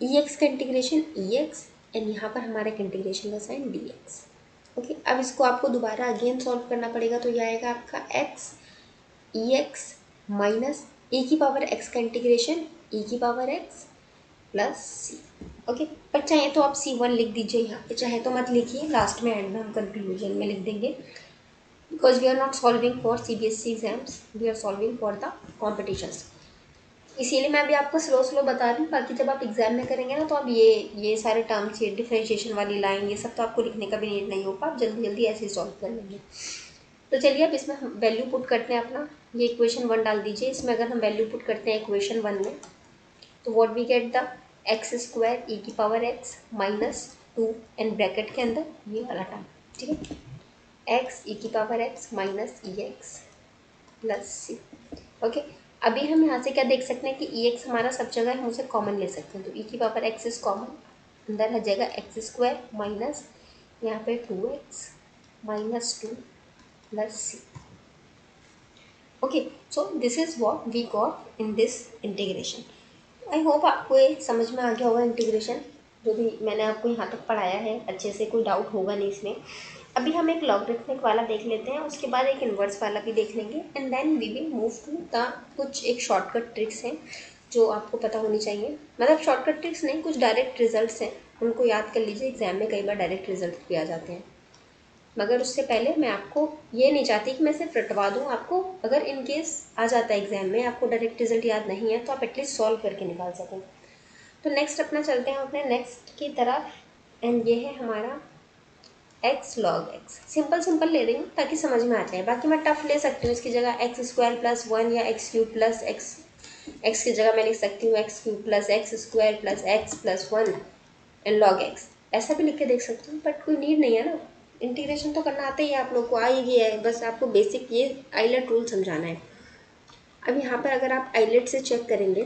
ex का इंटीग्रेशन ex, एंड यहाँ पर हमारा एक इंटीग्रेशन का साइन dx। ओके, अब इसको आपको दोबारा अगेन सॉल्व करना पड़ेगा, तो यह आएगा आपका एक्स ई एक्स माइनस ई की पावर एक्स का इंटीग्रेशन ई की power x plus C. Okay, पर चाहे तो आप C1 लिख दीजिए यहाँ पे, चाहे तो मत लिखिए, लास्ट में एंड में हम कंक्लूजन में लिख देंगे, because we are not solving for CBSE exams, we are solving for the competitions. इसीलिए मैं अभी आपको स्लो स्लो बता रही हूँ, बाकी जब आप एग्जाम में करेंगे ना तो आप ये सारे टर्म्स, ये डिफरेंशिएशन वाली लाइन, ये सब तो आपको लिखने का भी नीड नहीं होगा, आप जल्दी जल्दी ऐसे ही सॉल्व कर लेंगे। तो चलिए अब इसमें हम वैल्यू पुट करते हैं अपना, ये इक्वेशन 1 डाल दीजिए, इसमें अगर हम वैल्यू पुट करते हैं इक्वेशन 1 में, तो what we get the x square e की power x minus 2 and bracket के अंदर ये वाला टर्म, ठीक है, एक्स ई की पावर एक्स माइनस ई एक्स प्लस सी। ओके, अभी हम यहाँ से क्या देख सकते हैं कि ई एक्स हमारा सब जगह हम उसे कॉमन ले सकते हैं, तो ई की पावर एक्स इज कॉमन, अंदर आ जाएगा एक्स स्क्वायर माइनस यहाँ पे 2x minus 2 plus C. Okay, so this is what we got in this integration. I hope आपको ये समझ में आ गया होगा इंटीग्रेशन, जो भी मैंने आपको यहाँ तक पढ़ाया है अच्छे से, कोई डाउट होगा नहीं इसमें। अभी हम एक लॉगरिथमिक वाला देख लेते हैं, उसके बाद एक इन्वर्स वाला भी देख लेंगे, and then we will move to the कुछ एक शॉर्टकट ट्रिक्स हैं जो आपको पता होनी चाहिए, मतलब शॉर्टकट ट्रिक्स नहीं, कुछ डायरेक्ट रिजल्ट्स हैं, उनको याद कर लीजिए, एग्जाम में कई बार डायरेक्ट रिजल्ट भी आ जाते हैं। मगर उससे पहले मैं आपको ये नहीं चाहती कि मैं सिर्फ रटवा दूँ आपको, अगर इन केस आ जाता है एग्जाम में आपको डायरेक्ट रिजल्ट याद नहीं है तो आप एटलीस्ट सॉल्व करके निकाल सकें। तो नेक्स्ट अपना चलते हैं अपने नेक्स्ट की तरफ, एंड ये है हमारा x log x. Simple simple ले रही हूँ ताकि समझ में आ जाए, बाकी मैं टफ ले सकती हूँ, इसकी जगह एक्स स्क्वायर प्लस 1 या x cube plus x, x की जगह मैं लिख सकती हूँ x cube plus x square plus x plus 1 and log x, ऐसा भी लिख के देख सकती हूँ, बट कोई नीड नहीं है ना, इंटीग्रेशन तो करना आता ही है, आप लोग को आ ही गया है, बस आपको बेसिक ये आइलेट रूल समझाना है। अब यहाँ पर अगर आप आइलेट से चेक करेंगे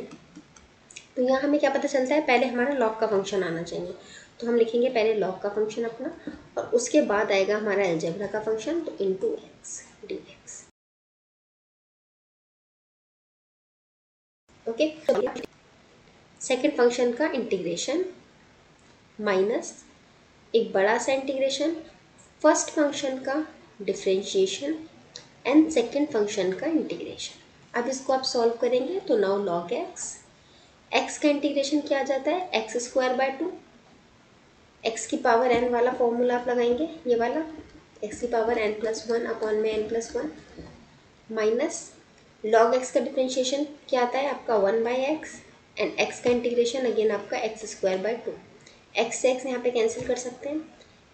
तो यहाँ हमें क्या पता चलता है, पहले हमारा लॉग का फंक्शन आना चाहिए, तो हम लिखेंगे पहले लॉग का फंक्शन अपना, और उसके बाद आएगा हमारा अलजेब्रा का फंक्शन, तो into x d x. Okay, second function का इंटीग्रेशन माइनस एक बड़ा सा इंटीग्रेशन फर्स्ट फंक्शन का डिफरेंशिएशन एंड सेकेंड फंक्शन का इंटीग्रेशन। अब इसको आप सॉल्व करेंगे तो नाउ लॉग एक्स का इंटीग्रेशन क्या आ जाता है, एक्स स्क्वायर बाय 2, एक्स की पावर एन वाला फॉर्मूला आप लगाएंगे, ये वाला एक्स की पावर एन प्लस 1 अपॉन में n plus 1 minus log x का डिफरेंशिएशन क्या आता है आपका 1 बाई एक्स, एंड एक्स का इंटीग्रेशन अगेन आपका एक्स स्क्वायर बाय 2, एक्स से एक्स यहाँ पे कैंसिल कर सकते हैं,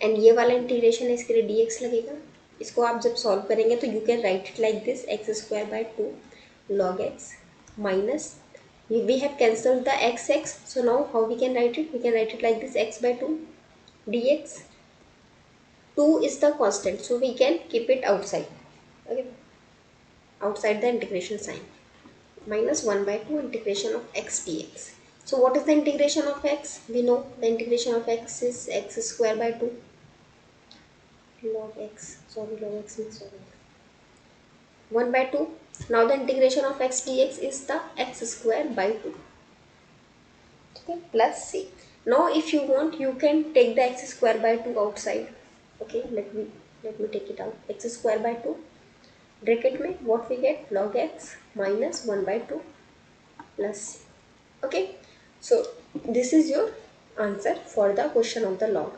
एंड ये वाला इंटीग्रेशन है इसके लिए डी एक्स लगेगा। इसको आप जब सॉल्व करेंगे तो you can write it like this, x square by 2 log x minus we have cancelled the x, so now how we can write it, we can write it like this, x by 2 dx, 2 is the constant so we can keep it outside, okay, outside the integration sign, minus 1 by 2 integration of x dx. So what is the integration of x, we know the integration of x is x square by 2 log x, sorry log x means sorry 1 by 2. Now the integration of x dx is the x square by 2, okay, plus c. Now if you want you can take the x square by 2 outside, okay, let me take it out, x square by 2 bracket में what we get, log x minus 1 by 2 plus c, okay. So this is your answer for the question of the log.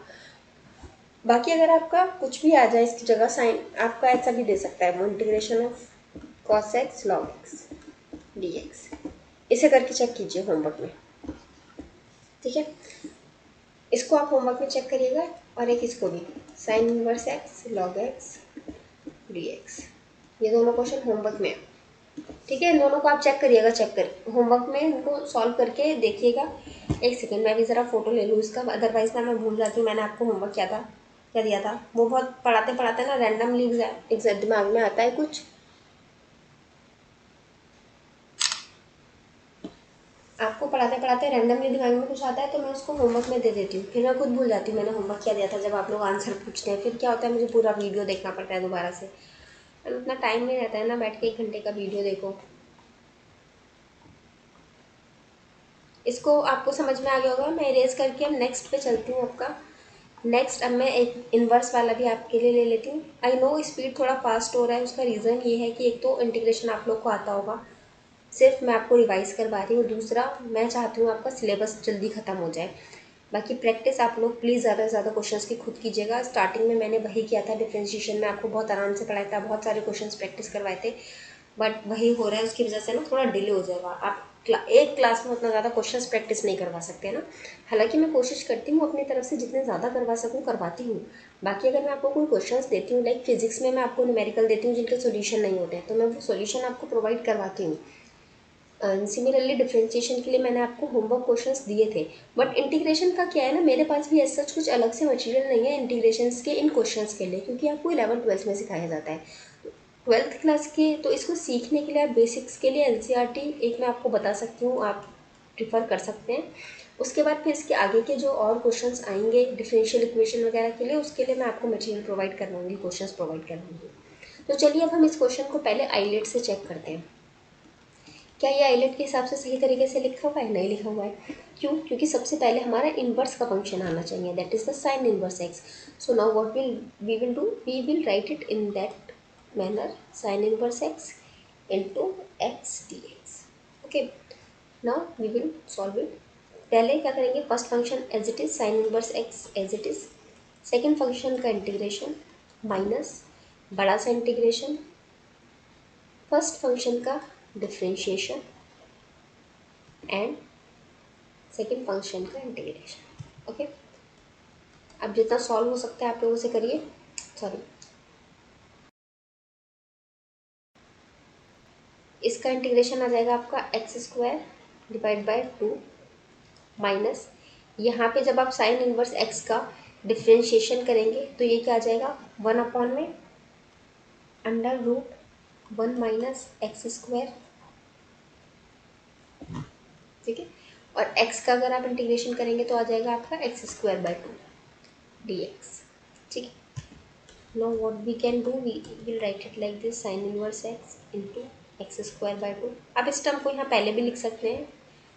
बाकी अगर आपका कुछ भी आ जाए इसकी जगह sign, आपका ऐसा भी दे सकता है, integration of cos x log x dx, इसे करके चेक कीजिए होमवर्क में, ठीक है, इसको आप होमवर्क में चेक करिएगा, और एक इसको भी sine inverse x log x dx, ये दोनों क्वेश्चन होमवर्क में है, ठीक है, इन दोनों को आप चेक करिएगा, चेक कर होमवर्क में इनको सॉल्व करके देखिएगा। एक सेकेंड मैं भी ज़रा फोटो ले लूँ इसका, अदरवाइज ना मैं भूल जाती हूँ मैंने आपको होमवर्क क्या दिया था, वो बहुत पढ़ाते पढ़ाते ना रैंडमली एग्जैक्ट दिमाग में आता है कुछ, आपको पढ़ाते पढ़ाते रैंडमली दिमाग में कुछ आता है तो मैं उसको होमवर्क में दे देती हूँ, फिर मैं खुद भूल जाती हूँ मैंने होमवर्क क्या दिया था, जब आप लोग आंसर पूछते हैं फिर क्या होता है मुझे पूरा वीडियो देखना पड़ता है दोबारा से, उतना टाइम नहीं रहता है ना बैठ के 1 घंटे का वीडियो देखो। इसको आपको समझ में आ गया होगा, मैं इरेज करके अब नेक्स्ट पे चलती हूँ आपका, नेक्स्ट अब मैं एक इन्वर्स वाला भी आपके लिए ले लेती हूँ। आई नो स्पीड थोड़ा फास्ट हो रहा है, उसका रीज़न ये है कि एक तो इंटीग्रेशन आप लोग को आता होगा, सिर्फ मैं आपको रिवाइज़ करवा रही हूँ, दूसरा मैं चाहती हूँ आपका सिलेबस जल्दी ख़त्म हो जाए। बाकी प्रैक्टिस आप लोग प्लीज़ ज़्यादा से ज़्यादा क्वेश्चंस की खुद कीजिएगा। स्टार्टिंग में मैंने वही किया था, डिफ्रेंशिएशन में आपको बहुत आराम से पढ़ाया था, बहुत सारे क्वेश्चंस प्रैक्टिस करवाए थे, बट वही हो रहा है, उसकी वजह से ना थोड़ा डिले हो जाएगा। आप एक क्लास में उतना ज़्यादा क्वेश्चंस प्रैक्टिस नहीं करवा सकते ना। हालांकि मैं कोशिश करती हूँ अपनी तरफ से जितने ज़्यादा करवा सकूँ करवाती हूँ। बाकी अगर मैं आपको कोई क्वेश्चंस देती हूँ, लाइक फिजिक्स में मैं आपको न्यूमेरिकल देती हूँ जिनके सोल्यूशन नहीं होते हैं, तो मैं वो सोल्यूशन आपको प्रोवाइड करवाती हूँ। सिमिलरली डिफ्रेंशिएशन के लिए मैंने आपको होमवर्क क्वेश्चंस दिए थे, बट इंटीग्रेशन का क्या है ना, मेरे पास भी ऐसा कुछ अलग से मटेरियल नहीं है इंटीग्रेशंस के इन क्वेश्चंस के लिए, क्योंकि आपको 11th-12th में सिखाया जाता है। 12th क्लास के तो इसको सीखने के लिए आप बेसिक्स के लिए एनसीईआरटी एक मैं आपको बता सकती हूँ, आप प्रिफर कर सकते हैं। उसके बाद फिर इसके आगे के जो और क्वेश्चंस आएंगे डिफरेंशियल इक्वेशन वगैरह के लिए, उसके लिए मैं आपको मटेरियल प्रोवाइड करवाऊंगी, क्वेश्चंस प्रोवाइड करवाऊंगी। तो चलिए अब हम इस क्वेश्चन को पहले आईलेट से चेक करते हैं। क्या ये आइलेट के हिसाब से सही तरीके से लिखा हुआ है? नहीं लिखा हुआ है। क्यों? क्योंकि सबसे पहले हमारा इनवर्स का फंक्शन आना चाहिए, that is the sine inverse x. So now what we will do, we will write it in that manner, sine inverse x into x d x. Okay, now we will solve it. पहले क्या करेंगे, first function as it is, sine inverse x as it is. Second function का integration minus बड़ा सा integration, first function का differentiation and second function का integration. Okay, अब जितना सॉल्व हो सकता है आप लोगों से करिए। सॉरी, इसका इंटीग्रेशन आ जाएगा आपका x² डिवाइड बाय 2 माइनस, यहाँ पे जब आप साइन इनवर्स x का डिफ्रेंशिएशन करेंगे तो ये क्या आ जाएगा, 1 में √1 माइनस x²। ठीक है, और x का अगर आप इंटीग्रेशन करेंगे तो आ जाएगा आपका x²/2 dx। ठीक है, now what we can do, we will write it like this, sin inverse x into x²/2। आप इस टर्म को यहाँ पहले भी लिख सकते हैं,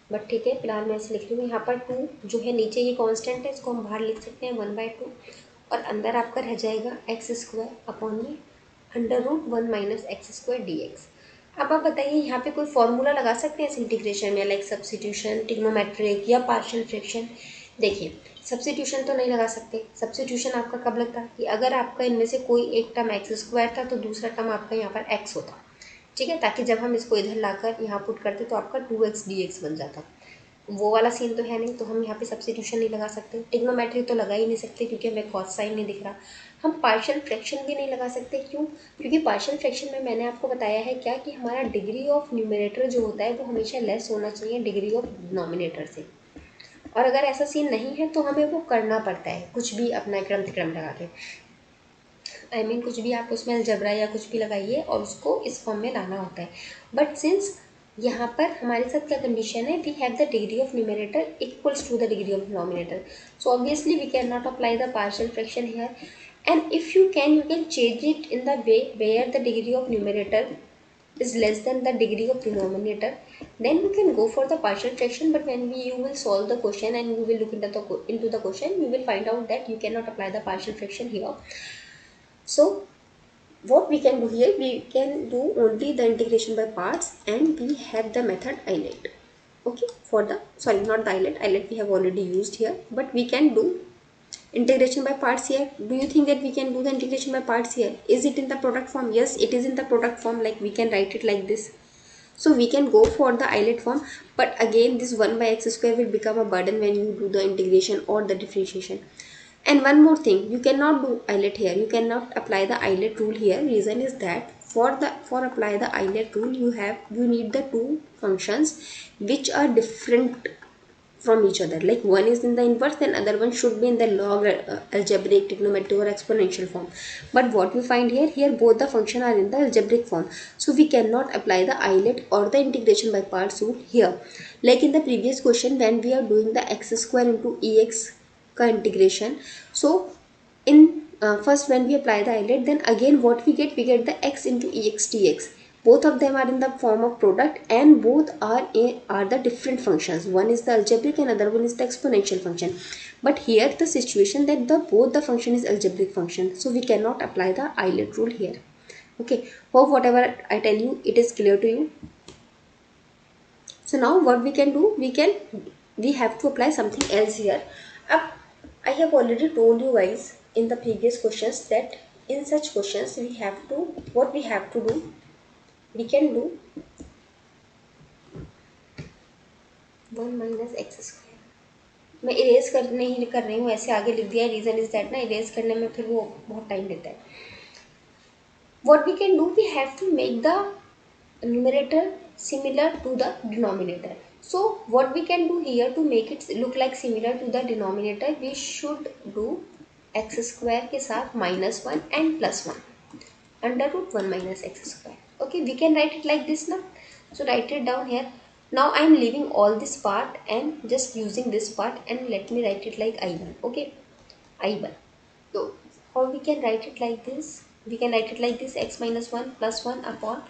बट ठीक है फिलहाल मैं ऐसे लिख रही हूँ। यहाँ पर 2 जो है नीचे ये कांस्टेंट है, इसको हम बाहर लिख सकते हैं 1/2, और अंदर आपका रह जाएगा x² अपॉन में √1 माइनस x² dx। अब आप बताइए यहाँ पे कोई फॉर्मूला लगा सकते हैं इस इंटीग्रेशन में, लाइक सब्स्टिट्यूशन, ट्रिग्नोमेट्रिक या पार्शियल फ्रैक्शन। देखिए, सब्स्टिट्यूशन तो नहीं लगा सकते। सब्स्टिट्यूशन आपका कब लगता है कि अगर आपका इनमें से कोई एक टर्म x² था तो दूसरा टर्म आपका यहाँ पर x होता। ठीक है, ताकि जब हम इसको इधर लाकर यहाँ पुट करते तो आपका 2x dx बन जाता। वो वाला सीन तो है नहीं, तो हम यहाँ पे सब्स्टिट्यूशन नहीं लगा सकते। ट्रिग्नोमेट्री तो लगा ही नहीं सकते क्योंकि हमें कॉस साइन नहीं दिख रहा। हम पार्शियल फ्रैक्शन भी नहीं लगा सकते। क्यों? क्योंकि पार्शियल फ्रैक्शन में मैंने आपको बताया है क्या कि हमारा डिग्री ऑफ न्यूमरेटर जो होता है वो हमेशा लेस होना चाहिए डिग्री ऑफ डिनोमिनेटर से, और अगर ऐसा सीन नहीं है तो हमें वो करना पड़ता है, कुछ भी अपना क्रम लगा के। आई मीन कुछ भी आप उसमें अलजबरा या कुछ भी लगाइए और उसको इस फॉर्म में लाना होता है। बट सिंस यहाँ पर हमारे साथ क्या कंडीशन है, we have the degree of numerator equals to the degree of denominator, so obviously we can not apply the partial fraction here, and if you can change it in the way where the degree of numerator is less than the degree of denominator, then you can go for the partial fraction. But when you will solve the question and you will look into the question, you will find out that you cannot apply the partial fraction here. So what we can do here, we can do only the integration by parts, and we have the method eyelet. Okay, for the, sorry, not the eyelet we have already used here, but we can do integration by parts here. Do you think that we can do the integration by parts here? Is it in the product form? Yes, it is in the product form, like we can write it like this. So we can go for the eyelet form, but again this 1/x² will become a burden when you do the integration or the differentiation. And one more thing, you cannot do eyelet here, you cannot apply the eyelet rule here. Reason is that for apply the eyelet rule, you need the two functions which are different from each other, like one is in the inverse and other one should be in the log, algebraic, trigonometric or exponential form. But what we find here both the function are in the algebraic form, so we cannot apply the eyelet or the integration by parts rule here. Like in the previous question when we are doing the x² into ex का integration, so in first when we apply the eyelet, then again what we get the x into ex dx, Both of them are in the form of product and both are the different functions. One is the algebraic and other one is the exponential function. But here the situation that both the function is algebraic function, so we cannot apply the Euler rule here. Okay, hope whatever I tell you it is clear to you. So now what we can do, we have to apply something else here. I have already told you guys in the previous questions that in such questions we have to do, we can do 1 minus x square. मैं erase करने ही कर रही हूँ, ऐसे आगे लिख दिया. Reason is that ना इरेज करने में फिर वो बहुत टाइम लेता है. What we can do, we have to make the numerator similar to the denominator. So what we can do here to make it look like similar to the denominator, we should do x square के साथ -1 and +1 under root 1 minus x square. Okay, we can write it like this now. So write it down here. Now I am leaving all this part and just using this part, and let me write it like I1. Okay, I1. So how we can write it like this? We can write it like this: x minus 1 plus 1 upon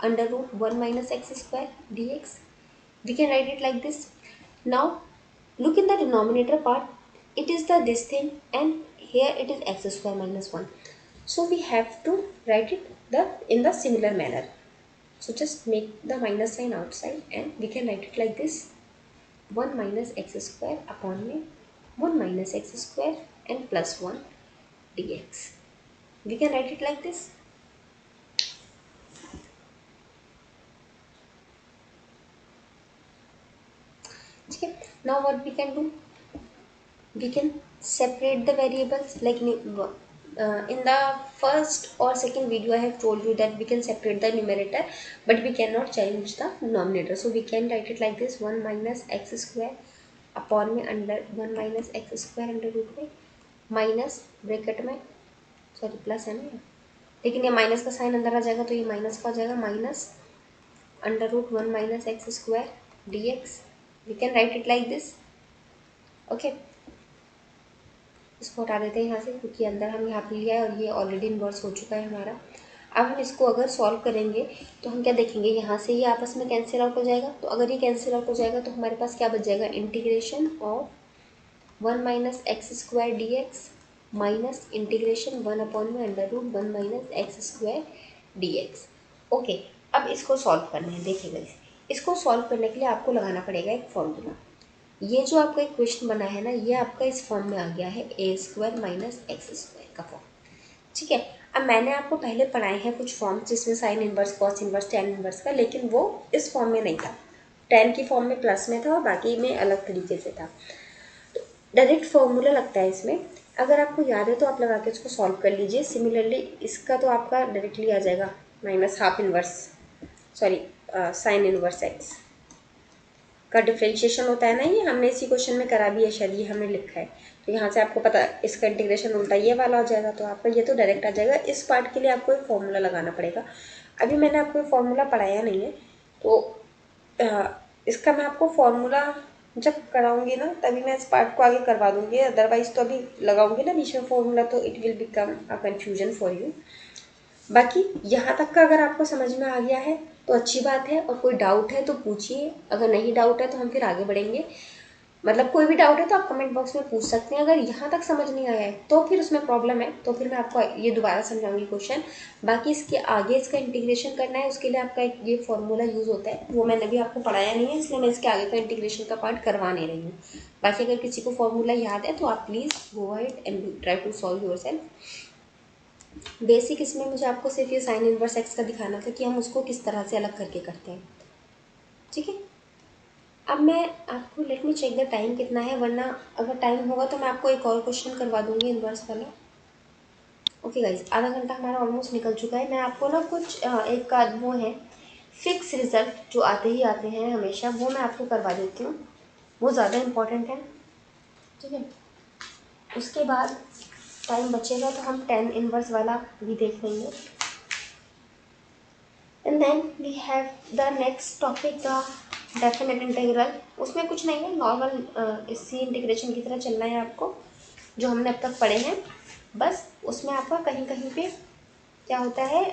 under root 1 minus x square dx. We can write it like this. Now look in the denominator part, it is this thing, and here it is x square minus 1. So we have to write it in the similar manner. So just make the minus sign outside and we can write it like this: 1 minus x square upon में 1 minus x square and plus 1 dx. We can write it like this. Okay. Now what we can do? We can separate the variables like in the first or second video I have told you that we can separate the numerator but we cannot change the denominator. So we can write it like this: 1 minus x square upon में under 1 minus x square under root में minus bracket में sorry plus है ना, लेकिन ये minus का sign अंदर आ जाएगा तो ये माइनस का हो जाएगा, minus under root 1 minus x square d x. We can write it like this. Okay, इसको हटा देते हैं यहाँ से क्योंकि अंदर हम यहाँ पे लिया है और ये ऑलरेडी इन्वर्स हो चुका है हमारा. अब हम इसको अगर सॉल्व करेंगे तो हम क्या देखेंगे, यहाँ से ये आपस में कैंसिल आउट हो जाएगा. तो अगर ये कैंसिल आउट हो जाएगा तो हमारे पास क्या बच जाएगा, integration of 1 minus x square d x minus integration 1 upon में under root 1 minus x square d x. Okay, अब इसको सॉल्व करना है. देखिएगा, इसको सॉल्व करने के लिए आपको लगाना पड़ेगा एक फॉर्मूला. ये जो आपका एक क्वेश्चन बना है ना, ये आपका इस फॉर्म में आ गया है ए स्क्वायर माइनस एक्स स्क्वायर का फॉर्म. ठीक है, अब मैंने आपको पहले पढ़ाए हैं कुछ फॉर्म जिसमें sine inverse, cos inverse, tan inverse का, लेकिन वो इस फॉर्म में नहीं था. टैन की फॉर्म में प्लस में था और बाकी में अलग तरीके से था. तो डायरेक्ट फॉर्मूला लगता है इसमें. अगर आपको याद है तो आप लगा के इसको सॉल्व कर लीजिए. सिमिलरली इसका तो आपका डायरेक्टली आ जाएगा minus half inverse, sorry sine inverse x का डिफ्रेंशिएशन होता है ना. ये हमने इसी क्वेश्चन में करा भी है शायद, ये हमने लिखा है. तो यहाँ से आपको पता इसका इंटीग्रेशन उल्टा ये वाला हो जाएगा, तो आपका ये तो डायरेक्ट आ जाएगा. इस पार्ट के लिए आपको एक फॉर्मूला लगाना पड़ेगा. अभी मैंने आपको फॉर्मूला पढ़ाया नहीं है तो इसका मैं आपको फॉर्मूला जब कराऊंगी ना तभी मैं इस पार्ट को आगे करवा दूंगी. अदरवाइज तो अभी लगाऊंगी ना बीच में फॉर्मूला तो it will become a confusion for you. बाकी यहाँ तक का अगर आपको समझ में आ गया है तो अच्छी बात है, और कोई डाउट है तो पूछिए. अगर नहीं डाउट है तो हम फिर आगे बढ़ेंगे. मतलब कोई भी डाउट है तो आप कमेंट बॉक्स में पूछ सकते हैं. अगर यहाँ तक समझ नहीं आया है तो फिर उसमें प्रॉब्लम है, तो फिर मैं आपको ये दोबारा समझाऊंगी क्वेश्चन. बाकी इसके आगे इसका इंटीग्रेशन करना है, उसके लिए आपका एक ये फॉर्मूला यूज़ होता है, वो मैंने भी आपको पढ़ाया नहीं है, इसलिए मैं इसके आगे का इंटीग्रेशन का पार्ट करवा नहीं रही हूँ. बाकी अगर किसी को फॉर्मूला याद है तो आप please go ahead and try to solve yourself. Basic इसमें मुझे आपको सिर्फ ये साइन इनवर्स एक्स का दिखाना था कि हम उसको किस तरह से अलग करके करते हैं. ठीक है, अब मैं आपको let me check the time कितना है, वरना अगर टाइम होगा तो मैं आपको एक और क्वेश्चन करवा दूंगी इनवर्स वाला. ओके गाइज, आधा घंटा हमारा ऑलमोस्ट निकल चुका है. मैं आपको ना कुछ एक का वो है फिक्स रिजल्ट जो आते ही आते हैं हमेशा, वो मैं आपको करवा देती हूँ. वो ज़्यादा इम्पोर्टेंट है. ठीक है, उसके बाद टाइम बचेगा तो हम टेन इनवर्स वाला भी देख लेंगे. And then we have the next topic the definite integral. उसमें कुछ नहीं है, नॉर्मल इसी इंटीग्रेशन की तरह चलना है आपको जो हमने अब तक पढ़े हैं. बस उसमें आपका कहीं कहीं पे क्या होता है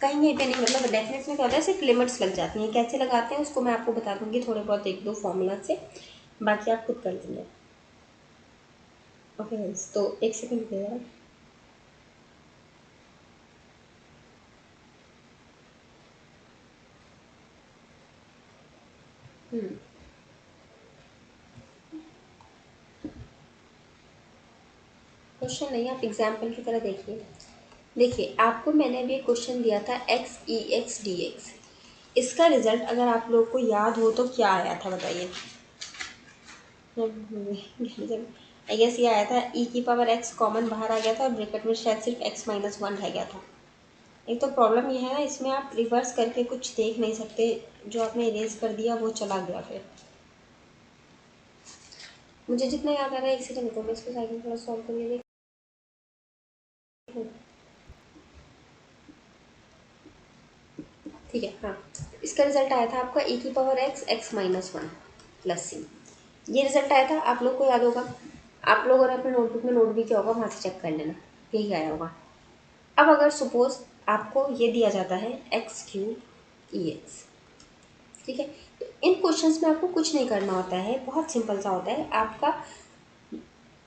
कहीं पे नहीं, मतलब डेफिनेट में क्या होता है, सिर्फ लिमिट्स लग जाती हैं। कैसे लगाते हैं उसको मैं आपको बता दूंगी थोड़े बहुत एक दो फॉर्मूला से, बाकी आप खुद कर लेंगे। ओके गाइस, तो एक सेकंड रुकिएगा। क्वेश्चन नहीं, आप एग्जाम्पल की तरह देखिए। देखिए आपको मैंने अभी क्वेश्चन दिया था एक्स ई एक्स डी एक्स। इसका रिजल्ट अगर आप लोग को याद हो तो क्या आया था बताइए। आई गेस ये आया था ई की पावर एक्स कॉमन बाहर आ गया था और ब्रैकेट में शायद सिर्फ एक्स माइनस वन रह गया था। एक तो प्रॉब्लम ये है ना, इसमें आप रिवर्स करके कुछ देख नहीं सकते, जो आपने इरेज कर दिया वो चला गया। फिर मुझे जितना याद आ रहा है, एक सेकंड रुको मैं इसको साइड में थोड़ा सॉल्व करिए देखो। ठीक है, हाँ। इसका रिजल्ट आया था आपका ई की power x x minus one plus c. ये रिजल्ट आया था, आप लोग को याद होगा। आप लोग और अपने नोटबुक में नोट भी किया होगा, वहाँ से चेक कर लेना, यही आया होगा। अब अगर सपोज आपको ये दिया जाता है एक्स क्यूब ई एक्स, ठीक है, तो इन क्वेश्चंस में आपको कुछ नहीं करना होता है, बहुत सिंपल सा होता है आपका।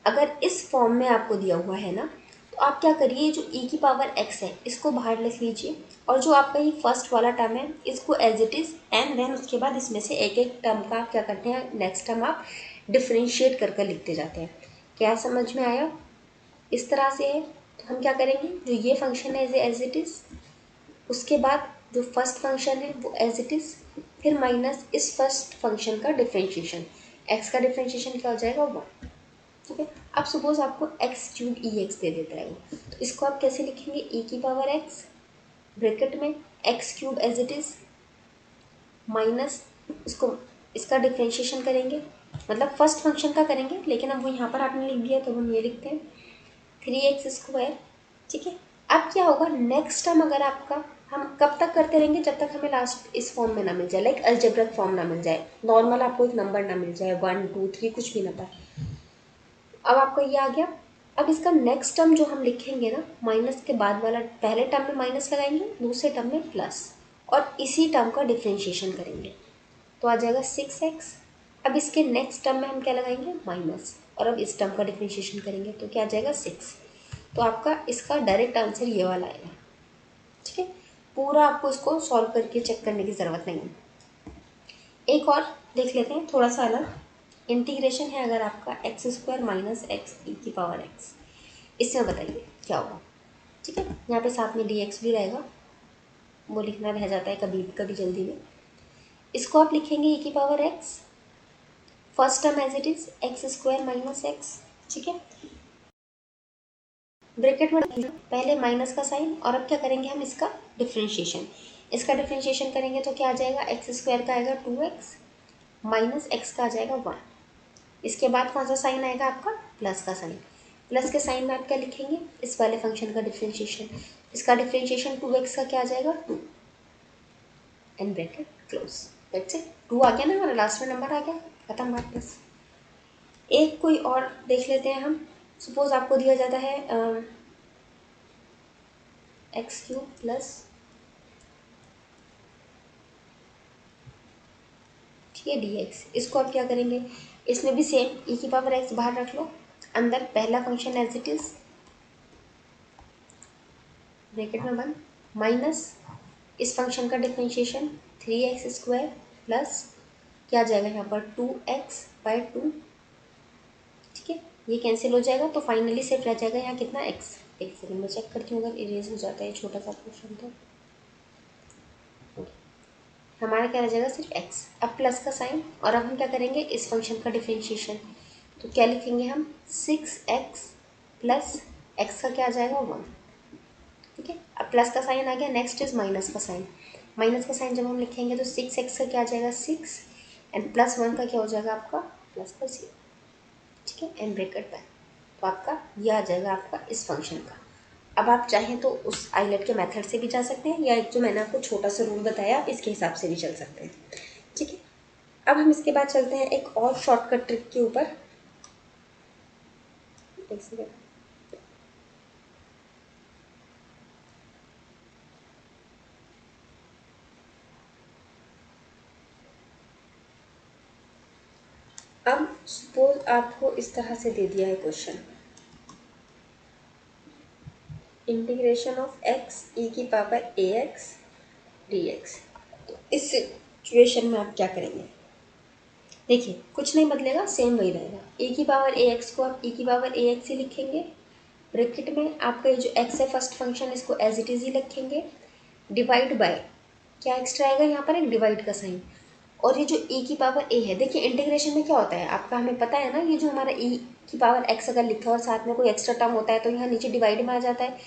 अगर इस फॉर्म में आपको दिया हुआ है ना, तो आप क्या करिए, जो ई की पावर एक्स है इसको बाहर लिख लीजिए, और जो आपका ये फर्स्ट वाला टर्म है इसको as it is, and then उसके बाद इसमें से एक एक टर्म का आप क्या करते हैं, नेक्स्ट टर्म आप डिफ्रेंशिएट कर कर लिखते जाते हैं। क्या समझ में आया? इस तरह से है। तो हम क्या करेंगे, जो ये फंक्शन है एज इट इज़, उसके बाद जो फर्स्ट फंक्शन है वो एज इट इज़, फिर माइनस इस फर्स्ट फंक्शन का डिफ्रेंशिएशन। एक्स का डिफ्रेंशिएशन क्या हो जाएगा, वन। ठीक है। अब सपोज आपको एक्स क्यूब ई एक्स दे देता है वो, तो इसको आप कैसे लिखेंगे, ई की पावर एक्स ब्रैकेट में x cube as it is minus इसको, इसका डिफ्रेंशिएशन करेंगे, मतलब फर्स्ट फंक्शन का करेंगे, लेकिन अब वो यहाँ पर आपने लिख दिया तो हम ये लिखते हैं थ्री एक्स स्क्वायर। ठीक है। अब क्या होगा, नेक्स्ट टर्म अगर आपका, हम कब तक करते रहेंगे, जब तक हमें लास्ट इस फॉर्म में ना मिल जाए, लाइक अलजेब्रिक फॉर्म ना मिल जाए, नॉर्मल आपको एक नंबर ना मिल जाए, वन टू थ्री कुछ भी ना पाए। अब आपका ये आ गया। अब इसका नेक्स्ट टर्म जो हम लिखेंगे ना, माइनस के बाद वाला, पहले टर्म में माइनस लगाएंगे, दूसरे टर्म में प्लस, और इसी टर्म का डिफ्रेंशिएशन करेंगे, तो आ जाएगा सिक्स एक्स। अब इसके नेक्स्ट टर्म में हम क्या लगाएंगे, माइनस, और अब इस टर्म का डिफ्रेंशिएशन करेंगे तो क्या आ जाएगा, सिक्स। तो आपका इसका डायरेक्ट आंसर ये वाला आएगा। ठीक है। पूरा आपको इसको सॉल्व करके चेक करने की ज़रूरत नहीं है। एक और देख लेते हैं थोड़ा सा अलग। इंटीग्रेशन है अगर आपका एक्स स्क्वायर माइनस एक्स ई की पावर एक्स, इसमें बताइए क्या होगा। ठीक है, यहाँ पे साथ में डी एक्स भी रहेगा, वो लिखना रह जाता है कभी कभी जल्दी में। इसको आप लिखेंगे ई की power x, first term as it is x square minus x. ठीक है, ब्रैकेट में पहले माइनस का साइन, और अब क्या करेंगे हम, इसका डिफ्रेंशिएशन। इसका डिफ्रेंशिएशन करेंगे तो क्या आ जाएगा, एक्स स्क्वायर का आएगा टू एक्स माइनस एक्स का आ जाएगा वन। इसके बाद कौन सा साइन आएगा आपका, प्लस का साइन। प्लस के साइन में आप क्या लिखेंगे, इस वाले फंक्शन का डिफ्रेंशिएशन। इसका डिफ्रेंशिएशन टू एक्स का क्या आ जाएगा, two, and bracket close. That's it, two आ गया ना हमारा, लास्ट में नंबर आ गया, खत्म बात बस। एक कोई और देख लेते हैं हम। सपोज आपको दिया जाता है एक्स क्यूब प्लस, ठीक है, डी एक्स। इसको आप क्या करेंगे, इसमें भी सेम ई की पावर एक्स बाहर रख लो, अंदर पहला function as it is, bracket में वन, माइनस इस फंक्शन का differentiation three x square plus, क्या आ जाएगा यहाँ पर, टू एक्स बाई टू। ठीक है, ये कैंसिल हो जाएगा तो फाइनली सिर्फ रह जाएगा यहाँ कितना, एक्स। एक सेकंड में चेक करती हूँ अगर इरेज हो जाता है छोटा सा पोर्शन तो। हमारा क्या रह जाएगा, सिर्फ एक्स। अब प्लस का साइन, और अब हम क्या करेंगे, इस फंक्शन का डिफ्रेंशिएशन, तो क्या लिखेंगे हम, सिक्स एक्स प्लस एक्स का क्या आ जाएगा, वन। ठीक है, अब प्लस का साइन आ गया, नेक्स्ट इज माइनस का साइन। माइनस का साइन जब हम लिखेंगे तो सिक्स एक्स का क्या आ जाएगा, सिक्स, एंड प्लस वन का क्या हो जाएगा आपका, प्लस का जीरो। ठीक है, एंड ब्रैकेट बैक, तो आपका यह आ जाएगा आपका इस फंक्शन का। अब आप चाहें तो उस आइलेट के मेथड से भी जा सकते हैं, या एक जो मैंने आपको छोटा सा रूल बताया इसके हिसाब से भी चल सकते हैं। ठीक है, अब हम इसके बाद चलते हैं एक और शॉर्टकट ट्रिक के ऊपर। एक सेकेंड, अब सपोज आपको इस तरह से दे दिया है क्वेश्चन, इंटीग्रेशन ऑफ एक्स ई की power a x d x. तो इस सिचुएशन में आप क्या करेंगे? देखिए कुछ नहीं बदलेगा, सेम वही रहेगा। ए की पावर ए एक्स को आप ई की पावर ए एक्स ही लिखेंगे, ब्रैकेट में आपका ये जो एक्स है फर्स्ट फंक्शन, इसको एज इट इज ही लिखेंगे, डिवाइड बाय, क्या एक्स्ट्रा आएगा यहाँ पर, एक डिवाइड का साइन। और ये जो e की पावर a है, देखिए इंटीग्रेशन में क्या होता है आपका, हमें पता है ना, ये जो हमारा e की पावर x अगर लिखा है और साथ में कोई एक्स्ट्रा टर्म होता है तो यहाँ नीचे डिवाइड में आ जाता है,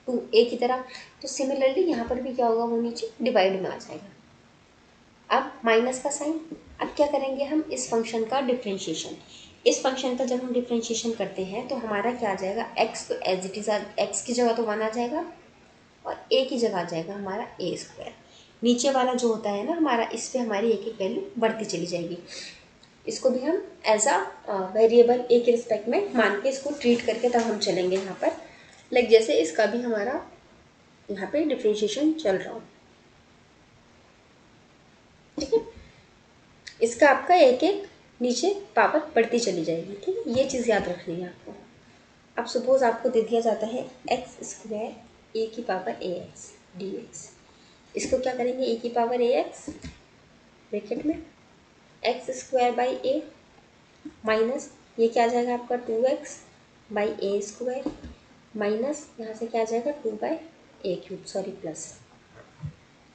तो a की तरह। तो सिमिलरली यहाँ पर भी क्या होगा, वो नीचे डिवाइड में आ जाएगा। अब माइनस का साइन। अब क्या करेंगे हम, इस फंक्शन का डिफ्रेंशिएशन। इस फंक्शन का जब हम डिफ्रेंशिएशन करते हैं तो हमारा क्या आ जाएगा, x तो एज इट इज, एक्स की जगह तो 1 आ जाएगा और a की जगह आ जाएगा हमारा a स्क्वायर। नीचे वाला जो होता है ना हमारा, इस पे हमारी एक एक वैल्यू बढ़ती चली जाएगी। इसको भी हम एज अ वेरिएबल ए के रिस्पेक्ट में मान के इसको ट्रीट करके तब हम चलेंगे यहाँ पर। लाइक जैसे इसका भी हमारा यहाँ पे डिफ्रेंशिएशन चल रहा हो, ठीक है। इसका आपका एक एक नीचे पावर बढ़ती चली जाएगी, ठीक है। ये चीज़ याद रखनी है आपको। अब सपोज आपको दे दिया जाता है एक्स स्क्वायर ए की power a x d x. इसको क्या करेंगे, ए की पावर ए एक्स ब्रैकेट में x square by A minus, ये क्या आ जाएगा आपका 2x by A square minus, यहाँ से क्या आ जाएगा 2 by A cube, sorry plus.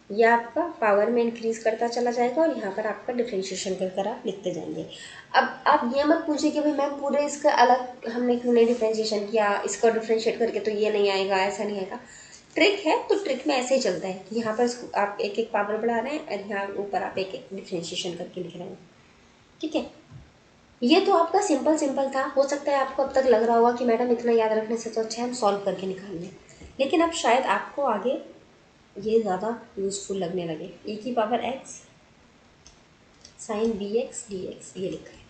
यह आपका पावर में इंक्रीज करता चला जाएगा और यहाँ पर आपका डिफ्रेंशिएशन कर कर आप लिखते जाएंगे। अब आप ये मत पूछिए कि भाई मैम पूरे इसका अलग हमने क्यों नहीं डिफ्रेंशिएशन किया, इसको डिफ्रेंशिएट करके तो ये नहीं आएगा, ऐसा नहीं आएगा। ट्रिक है तो ट्रिक में ऐसे ही चलता है कि यहाँ पर आप एक एक पावर बढ़ा रहे हैं और यहाँ ऊपर आप एक एक डिफ्रेंशिएशन करके लिख रहे हैं, ठीक है। ये तो आपका सिंपल सिंपल था। हो सकता है आपको अब तक लग रहा होगा कि मैडम इतना याद रखने से तो अच्छा है हम सॉल्व करके निकाल लें, लेकिन अब शायद आपको आगे ये ज़्यादा यूज़फुल लगने लगे। e की power x sine b x d x ये लिखा है,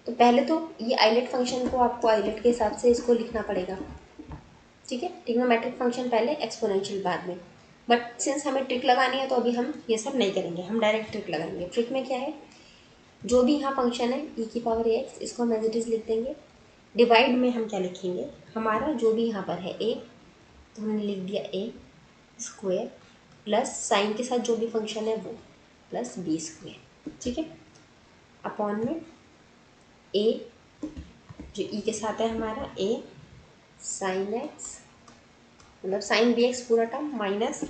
तो पहले तो ये आइलेट फंक्शन को आपको आइलेट के हिसाब से इसको लिखना पड़ेगा, ठीक है। ट्रिग्नोमेट्रिक फंक्शन पहले, एक्सपोनेंशियल बाद में। बट सिंस हमें ट्रिक लगानी है तो अभी हम ये सब नहीं करेंगे, हम डायरेक्ट ट्रिक लगाएंगे। ट्रिक में क्या है, जो भी यहाँ फंक्शन है e की पावर एक्स, इसको हम एज इट इज़ लिख देंगे। डिवाइड में हम क्या लिखेंगे, हमारा जो भी यहाँ पर है a, तो हमने लिख दिया a स्क्वायर प्लस साइन के साथ जो भी फंक्शन है वो प्लस बी स्क्वायर, ठीक है, अपॉन में a जो e के साथ है हमारा a साइन एक्स, मतलब साइन बी एक्स पूरा टर्म माइनस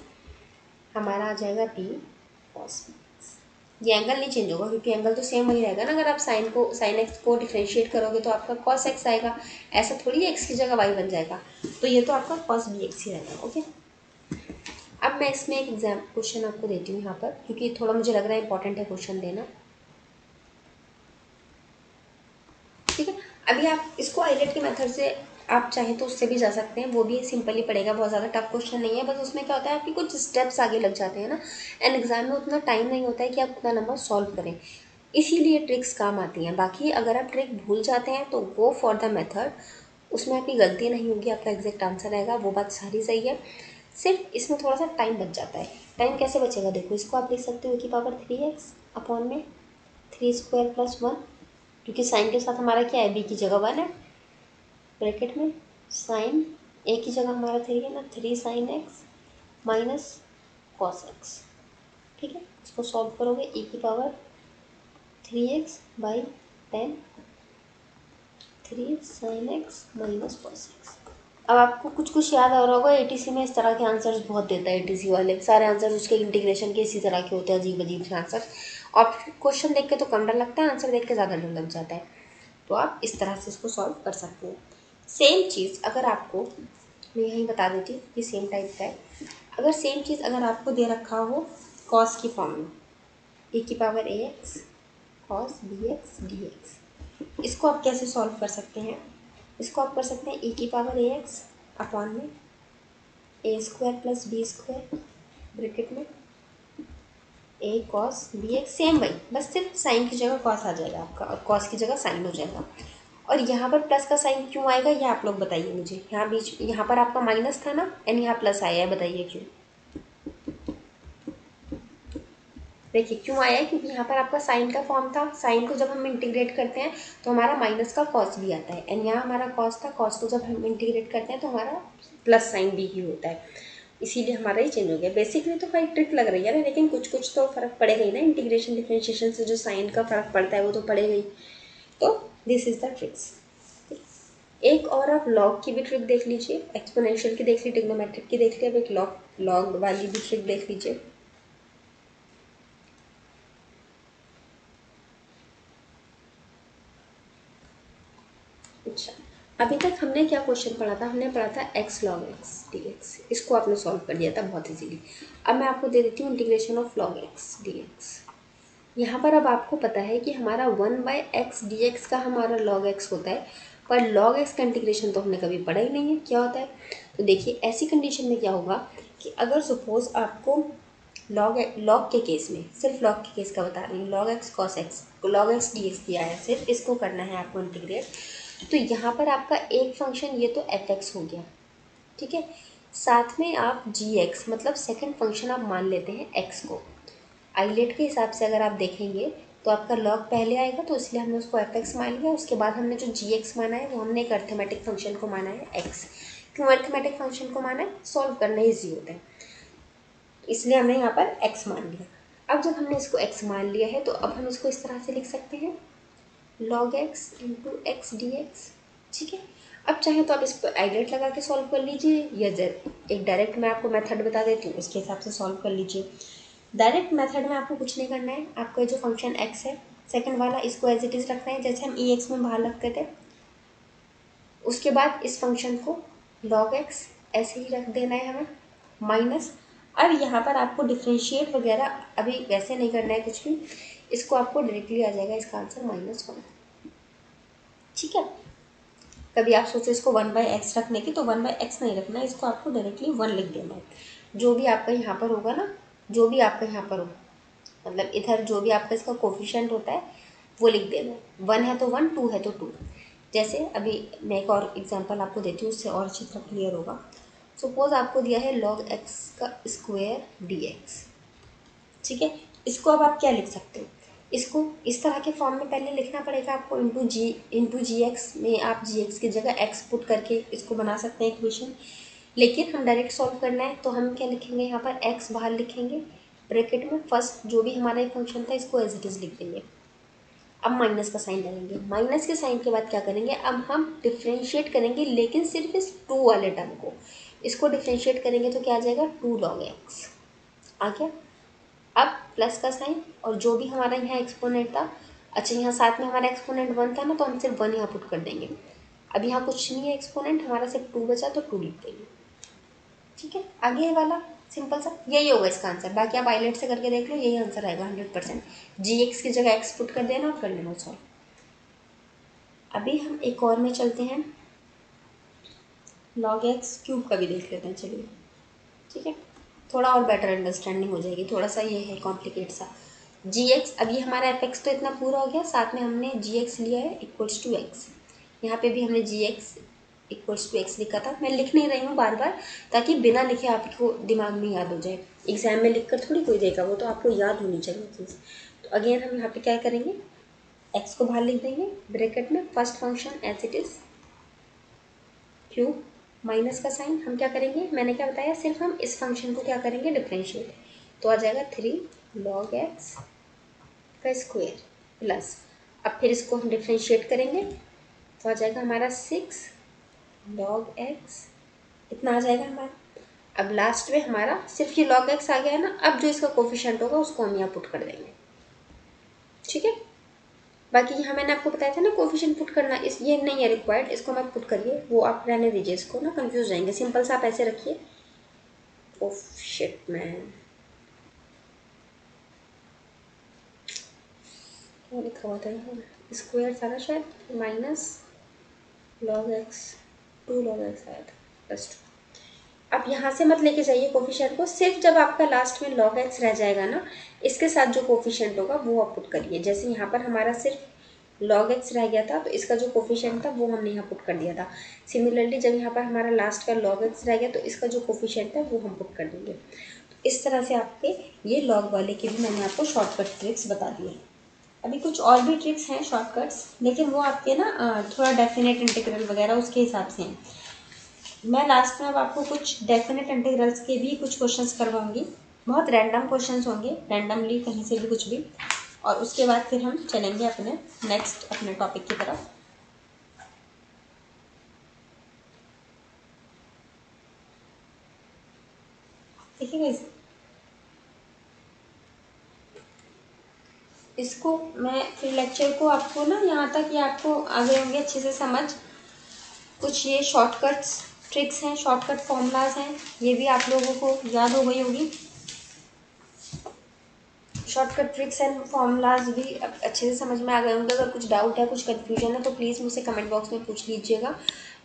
हमारा आ जाएगा b कॉस बी एक्स। ये एंगल नहीं चेंज होगा क्योंकि एंगल तो सेम वही रहेगा ना। अगर आप साइन एक्स को डिफ्रेंशिएट करोगे तो आपका कॉस एक्स आएगा, ऐसा थोड़ी एक्स की जगह वाई बन जाएगा, तो ये तो आपका कॉस बी एक्स ही रहेगा, ओके। अब मैं इसमें एक एग्जाम क्वेश्चन आपको देती हूँ यहाँ पर, क्योंकि थोड़ा मुझे लग रहा है इंपॉर्टेंट है क्वेश्चन देना, ठीक है। अभी आप इसको आइलेट के मेथड से आप चाहें तो उससे भी जा सकते हैं, वो भी सिंपली पड़ेगा, बहुत ज़्यादा टफ क्वेश्चन नहीं है। बस उसमें क्या होता है आपकी कुछ स्टेप्स आगे लग जाते हैं ना, एंड एग्जाम में उतना टाइम नहीं होता है कि आप उतना नंबर सॉल्व करें, इसीलिए ट्रिक्स काम आती हैं। बाकी अगर आप ट्रिक भूल जाते हैं तो गो फॉर द मेथड, उसमें आपकी गलती नहीं होगी, आपका एग्जैक्ट आंसर आएगा, वो बात सारी सही है। सिर्फ इसमें थोड़ा सा टाइम बच जाता है। टाइम कैसे बचेगा, देखो इसको आप लिख सकते हो की पावर 3x अपॉन में 3 स्क्वायर प्लस 1, क्योंकि साइन के साथ हमारा क्या है, बी की जगह 1 है, ब्रैकेट में साइन ए की जगह हमारा 3 है ना, 3 sine x minus cos x, ठीक है। इसको सॉल्व करोगे e की power 3x by 10 3 sine x minus cos x. अब आपको कुछ कुछ याद आ रहा होगा, एटीसी में इस तरह के आंसर्स बहुत देता है, एटीसी वाले सारे आंसर्स उसके इंटीग्रेशन के इसी तरह के होते हैं, अजीब अजीब से आंसर। और क्वेश्चन देख के तो कम डर लगता है, आंसर देख के ज़्यादा डर लग जाता है, तो आप इस तरह से इसको सॉल्व कर सकते हैं। सेम चीज़ अगर आपको, मैं यहीं बता देती हूँ कि सेम टाइप का है, अगर सेम चीज़ अगर आपको दे रखा हो कॉस की फॉर्म में, ए की power a x cos b x d x, इसको आप कैसे सॉल्व कर सकते हैं, इसको आप कर सकते हैं e की पावर ए एक्स अपॉन में a square plus b square, bracket में a cos b x, same वही, बस सिर्फ साइन की जगह कॉस आ जाएगा आपका और कॉस की जगह साइन हो जाएगा। और यहाँ पर प्लस का साइन क्यों आएगा ये आप लोग बताइए मुझे, यहाँ बीच यहाँ पर आपका माइनस था ना एंड यहाँ प्लस आया है, बताइए क्यों। देखिए क्यों आया है, क्योंकि यहाँ पर आपका साइन का फॉर्म था, साइन को जब हम इंटीग्रेट करते हैं तो हमारा माइनस का कॉस भी आता है, एंड यहाँ हमारा कॉस था, कॉस को जब हम इंटीग्रेट करते हैं तो हमारा प्लस साइन भी ही होता है, इसीलिए हमारा ये चेंज हो गया। बेसिकली तो भाई ट्रिक लग रही है ना, लेकिन कुछ कुछ तो फर्क पड़ेगा ही ना, इंटीग्रेशन डिफरेंशिएशन से जो साइन का फर्क पड़ता है वो तो पड़ेगा ही। तो दिस इज द ट्रिक्स। एक और आप लॉग की भी ट्रिक देख लीजिए, एक्सपोनेंशियल की देख ली, ट्रिग्नोमेट्रिक की देख ली, अब एक लॉग लॉग वाली भी ट्रिक देख लीजिए। अच्छा, अभी तक हमने क्या क्वेश्चन पढ़ा था, हमने पढ़ा था x log x dx, इसको आपने सॉल्व कर दिया था बहुत इजीली। अब मैं आपको दे देती हूँ integration of log x dx। यहाँ पर अब आपको पता है कि हमारा 1/x dx का हमारा log x होता है, पर log x का इंटीग्रेशन तो हमने कभी पढ़ा ही नहीं है क्या होता है। तो देखिए ऐसी कंडीशन में क्या होगा कि अगर सपोज आपको log के केस में, सिर्फ log के केस का बता रही हूँ, log x cos x, log x dx दिया है, सिर्फ इसको करना है आपको इंटीग्रेट। तो यहाँ पर आपका एक फंक्शन ये तो fx हो गया, ठीक है, साथ में आप gx मतलब सेकंड फंक्शन आप मान लेते हैं x को। आइलेट के हिसाब से अगर आप देखेंगे तो आपका लॉग पहले आएगा, तो इसलिए हमने उसको fx मान लिया, उसके बाद हमने जो gx माना है वो हमने एक अर्थमेटिक फंक्शन को माना है x। क्यों अर्थमेटिक फंक्शन को माना है, सॉल्व करना ईजी होता है, इसलिए हमने यहाँ पर x मान लिया। अब जब हमने इसको x मान लिया है तो अब हम इसको इस तरह से लिख सकते हैं log x into x d x, ठीक है। अब चाहे तो आप इस पर आइलेट लगा के सॉल्व कर लीजिए, या एक डायरेक्ट मैं आपको मेथड बता देती हूँ, उसके हिसाब से सॉल्व कर लीजिए। डायरेक्ट मेथड में आपको कुछ नहीं करना है, आपका जो फंक्शन x है सेकंड वाला, इसको एज इट इज़ रखना है जैसे हम ई एक्स में बाहर रखते थे। उसके बाद इस फंक्शन को log x ऐसे ही रख देना है हमें, माइनस। अब यहाँ पर आपको डिफ्रेंशिएट वगैरह अभी वैसे नहीं करना है कुछ भी, इसको आपको डायरेक्टली आ जाएगा इसका आंसर -1, ठीक है। कभी आप सोचो इसको 1/x रखने की, तो 1/x नहीं रखना है, इसको आपको डायरेक्टली 1 लिख देना है। जो भी आपका यहाँ पर होगा ना, जो भी आपका यहाँ पर हो, मतलब इधर जो भी आपका इसका कोफिशिएंट होता है वो लिख देना है। 1 है तो 1, 2 है तो 2। जैसे अभी मैं एक और एग्जांपल आपको देती हूँ, उससे और अच्छी तरह क्लियर होगा। सपोज आपको दिया है log x का स्क्वायर dx, ठीक है। इसको अब आप क्या लिख सकते हो, इसको इस तरह के फॉर्म में पहले लिखना पड़ेगा आपको, इंटू जी एक्स में आप जी एक्स की जगह एक्स पुट करके इसको बना सकते हैं इक्वेशन। लेकिन हम डायरेक्ट सॉल्व करना है तो हम क्या लिखेंगे, यहाँ पर एक्स बाहर लिखेंगे, ब्रैकेट में फर्स्ट जो भी हमारा ये फंक्शन था इसको एज इट इज़ लिख देंगे। अब माइनस का साइन डालेंगे, माइनस के साइन के बाद क्या करेंगे, अब हम डिफ्रेंशिएट करेंगे, लेकिन सिर्फ इस 2 वाले टर्म को, इसको डिफ्रेंशिएट करेंगे तो क्या आ जाएगा 2 log x आ गया। अब प्लस का साइन, और जो भी हमारा यहाँ एक्सपोनेंट था, अच्छा यहाँ साथ में हमारा एक्सपोनेंट 1 था ना, तो हम सिर्फ 1 यहाँ पुट कर देंगे। अब यहाँ कुछ नहीं है एक्सपोनेंट, हमारा सिर्फ 2 बचा तो 2 लिख देंगे, ठीक है। आगे ये वाला सिंपल सा यही होगा इसका आंसर, बाकी आप आइलेट से करके देख लो, यही आंसर आएगा 100%। जी एक्स की जगह एक्स पुट कर देना और कर लेना सॉल्व। अभी हम एक और में चलते हैं, log x क्यूब का भी देख लेते हैं, चलिए, ठीक है, थोड़ा और बेटर अंडरस्टैंडिंग हो जाएगी, थोड़ा सा ये है कॉम्प्लिकेट सा। जी एक्स, अब ये हमारा एफ एक्स तो इतना पूरा हो गया, साथ में हमने जी एक्स लिया है इक्वल्स टू एक्स, यहाँ पे भी हमने जी एक्स इक्वल्स टू एक्स लिखा था। मैं लिख नहीं रही हूँ बार बार, ताकि बिना लिखे आपको दिमाग में याद हो जाए, एग्जाम में लिख कर थोड़ी कोई देगा, वो तो आपको याद होनी चाहिए चीज़। तो अगेन हम यहाँ पे क्या करेंगे, एक्स को बाहर लिख देंगे, ब्रैकेट में first function as it is cube, minus का साइन, हम क्या करेंगे, मैंने क्या बताया, सिर्फ हम इस फंक्शन को क्या करेंगे डिफरेंशिएट, तो आ जाएगा 3 log x का स्क्वायर प्लस, अब फिर इसको हम डिफरेंशिएट करेंगे तो आ जाएगा हमारा 6 log x, इतना आ जाएगा हमारा। अब लास्ट में हमारा सिर्फ ये log x आ गया है ना, अब जो इसका कोफिशिएंट होगा उसको हम यहाँ पुट कर देंगे, ठीक है। बाकी यहाँ मैंने आपको बताया था ना कोफिशिएंट पुट करना, इस ये नहीं है रिक्वायर्ड, इसको मत पुट करिए, वो आप रहने दीजिए, इसको ना कंफ्यूज जाएंगे, सिंपल सा आप ऐसे रखिए। ओफ शिट मैन, क्या लिखा हुआ था यहाँ, स्क्वायर था ना शायद, minus log x, 2 log x आया था प्लस 2। अब यहाँ से मत लेके जाइए कोफिशिएंट को, सिर्फ जब आपका लास्ट में log x रह जाएगा ना, इसके साथ जो कोफिशिएंट होगा वो आप पुट करिए। जैसे यहाँ पर हमारा सिर्फ log x रह गया था, तो इसका जो कोफिशिएंट था वो हमने यहाँ पुट कर दिया था। सिमिलरली जब यहाँ पर हमारा लास्ट का log x रह गया, तो इसका जो कोफिशिएंट था वो हम पुट कर देंगे। तो इस तरह से आपके ये लॉग वाले के भी मैंने आपको शॉर्टकट ट्रिक्स बता दिए। अभी कुछ और भी ट्रिक्स हैं शॉर्टकट्स, लेकिन वो आपके ना थोड़ा डेफिनेट इंटीग्रल वगैरह उसके हिसाब से हैं। मैं लास्ट में अब आपको कुछ डेफिनेट इंटीग्रल्स के भी कुछ क्वेश्चंस करवाऊंगी। बहुत रैंडम क्वेश्चंस होंगे, रैंडमली कहीं से भी कुछ भी, और उसके बाद फिर हम चलेंगे अपने नेक्स्ट अपने टॉपिक की तरफ। ठीक है गाइस, इसको मैं फिर लेक्चर को आपको ना यहाँ तक ये आपको आ गए होंगे अच्छे से समझ। कुछ ये शॉर्टकट्स ट्रिक्स हैं, शॉर्टकट फॉर्मूलाज हैं, ये भी आप लोगों को याद हो गई होगी। शॉर्टकट ट्रिक्स एंड फॉर्मूलाज भी अब अच्छे से समझ में आ गए होंगे। अगर कुछ डाउट है, कुछ कन्फ्यूजन है, तो प्लीज़ मुझसे कमेंट बॉक्स में पूछ लीजिएगा।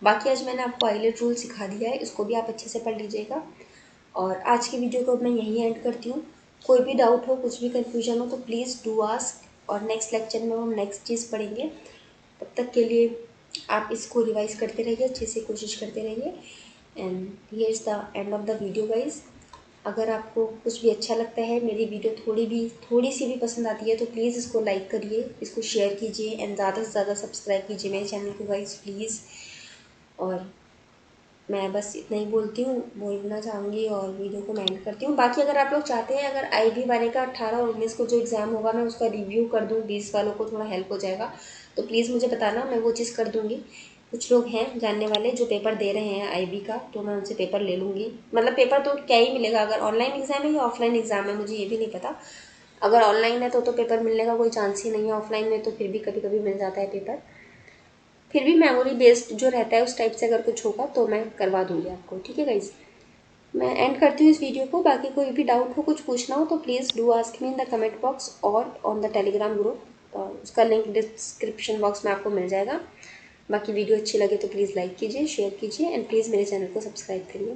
बाकी आज मैंने आपको आईलेट रूल सिखा दिया है, इसको भी आप अच्छे से पढ़ लीजिएगा। और आज की वीडियो को मैं यहीं एंड करती हूँ। कोई भी डाउट हो, कुछ भी कन्फ्यूजन हो, तो प्लीज़ डू आस्क, और नेक्स्ट लेक्चर में हम नेक्स्ट चीज़ पढ़ेंगे। तब तक के लिए आप इसको रिवाइज करते रहिए, अच्छे से कोशिश करते रहिए। And here is the end of the video guys. अगर आपको कुछ भी अच्छा लगता है, मेरी वीडियो थोड़ी सी भी पसंद आती है, तो प्लीज़ इसको लाइक करिए, इसको शेयर कीजिए, एंड ज़्यादा से ज़्यादा सब्सक्राइब कीजिए मेरे चैनल को गाइज प्लीज़। और मैं बस इतना ही बोलना चाहूँगी और वीडियो को मैं एंड करती हूँ। बाकी अगर आप लोग चाहते हैं, अगर IB वाले का 18 और 19 को जो एग्ज़ाम होगा मैं उसका रिव्यू कर दूँ, 20 वालों को थोड़ा हेल्प हो जाएगा, तो प्लीज़ मुझे बताना, मैं वो चीज़ कर दूँगी। कुछ लोग हैं जानने वाले जो पेपर दे रहे हैं IB का, तो मैं उनसे पेपर ले लूँगी। मतलब पेपर तो क्या ही मिलेगा, अगर ऑनलाइन एग्ज़ाम है या ऑफलाइन एग्ज़ाम है मुझे ये भी नहीं पता। अगर ऑनलाइन है तो पेपर मिलने का कोई चांस ही नहीं है, ऑफलाइन में तो फिर भी कभी कभी मिल जाता है पेपर। फिर भी मेमोरी बेस्ड जो रहता है उस टाइप से अगर कुछ होगा तो मैं करवा दूँगी आपको। ठीक है गाइज, मैं एंड करती हूँ इस वीडियो को। बाकी कोई भी डाउट हो, कुछ पूछना हो, तो please do ask me in the comment box और ऑन द टेलीग्राम ग्रुप, और उसका लिंक डिस्क्रिप्शन बॉक्स में आपको मिल जाएगा। बाकी वीडियो अच्छी लगे तो प्लीज़ लाइक कीजिए, शेयर कीजिए, एंड प्लीज़ मेरे चैनल को सब्सक्राइब करिए।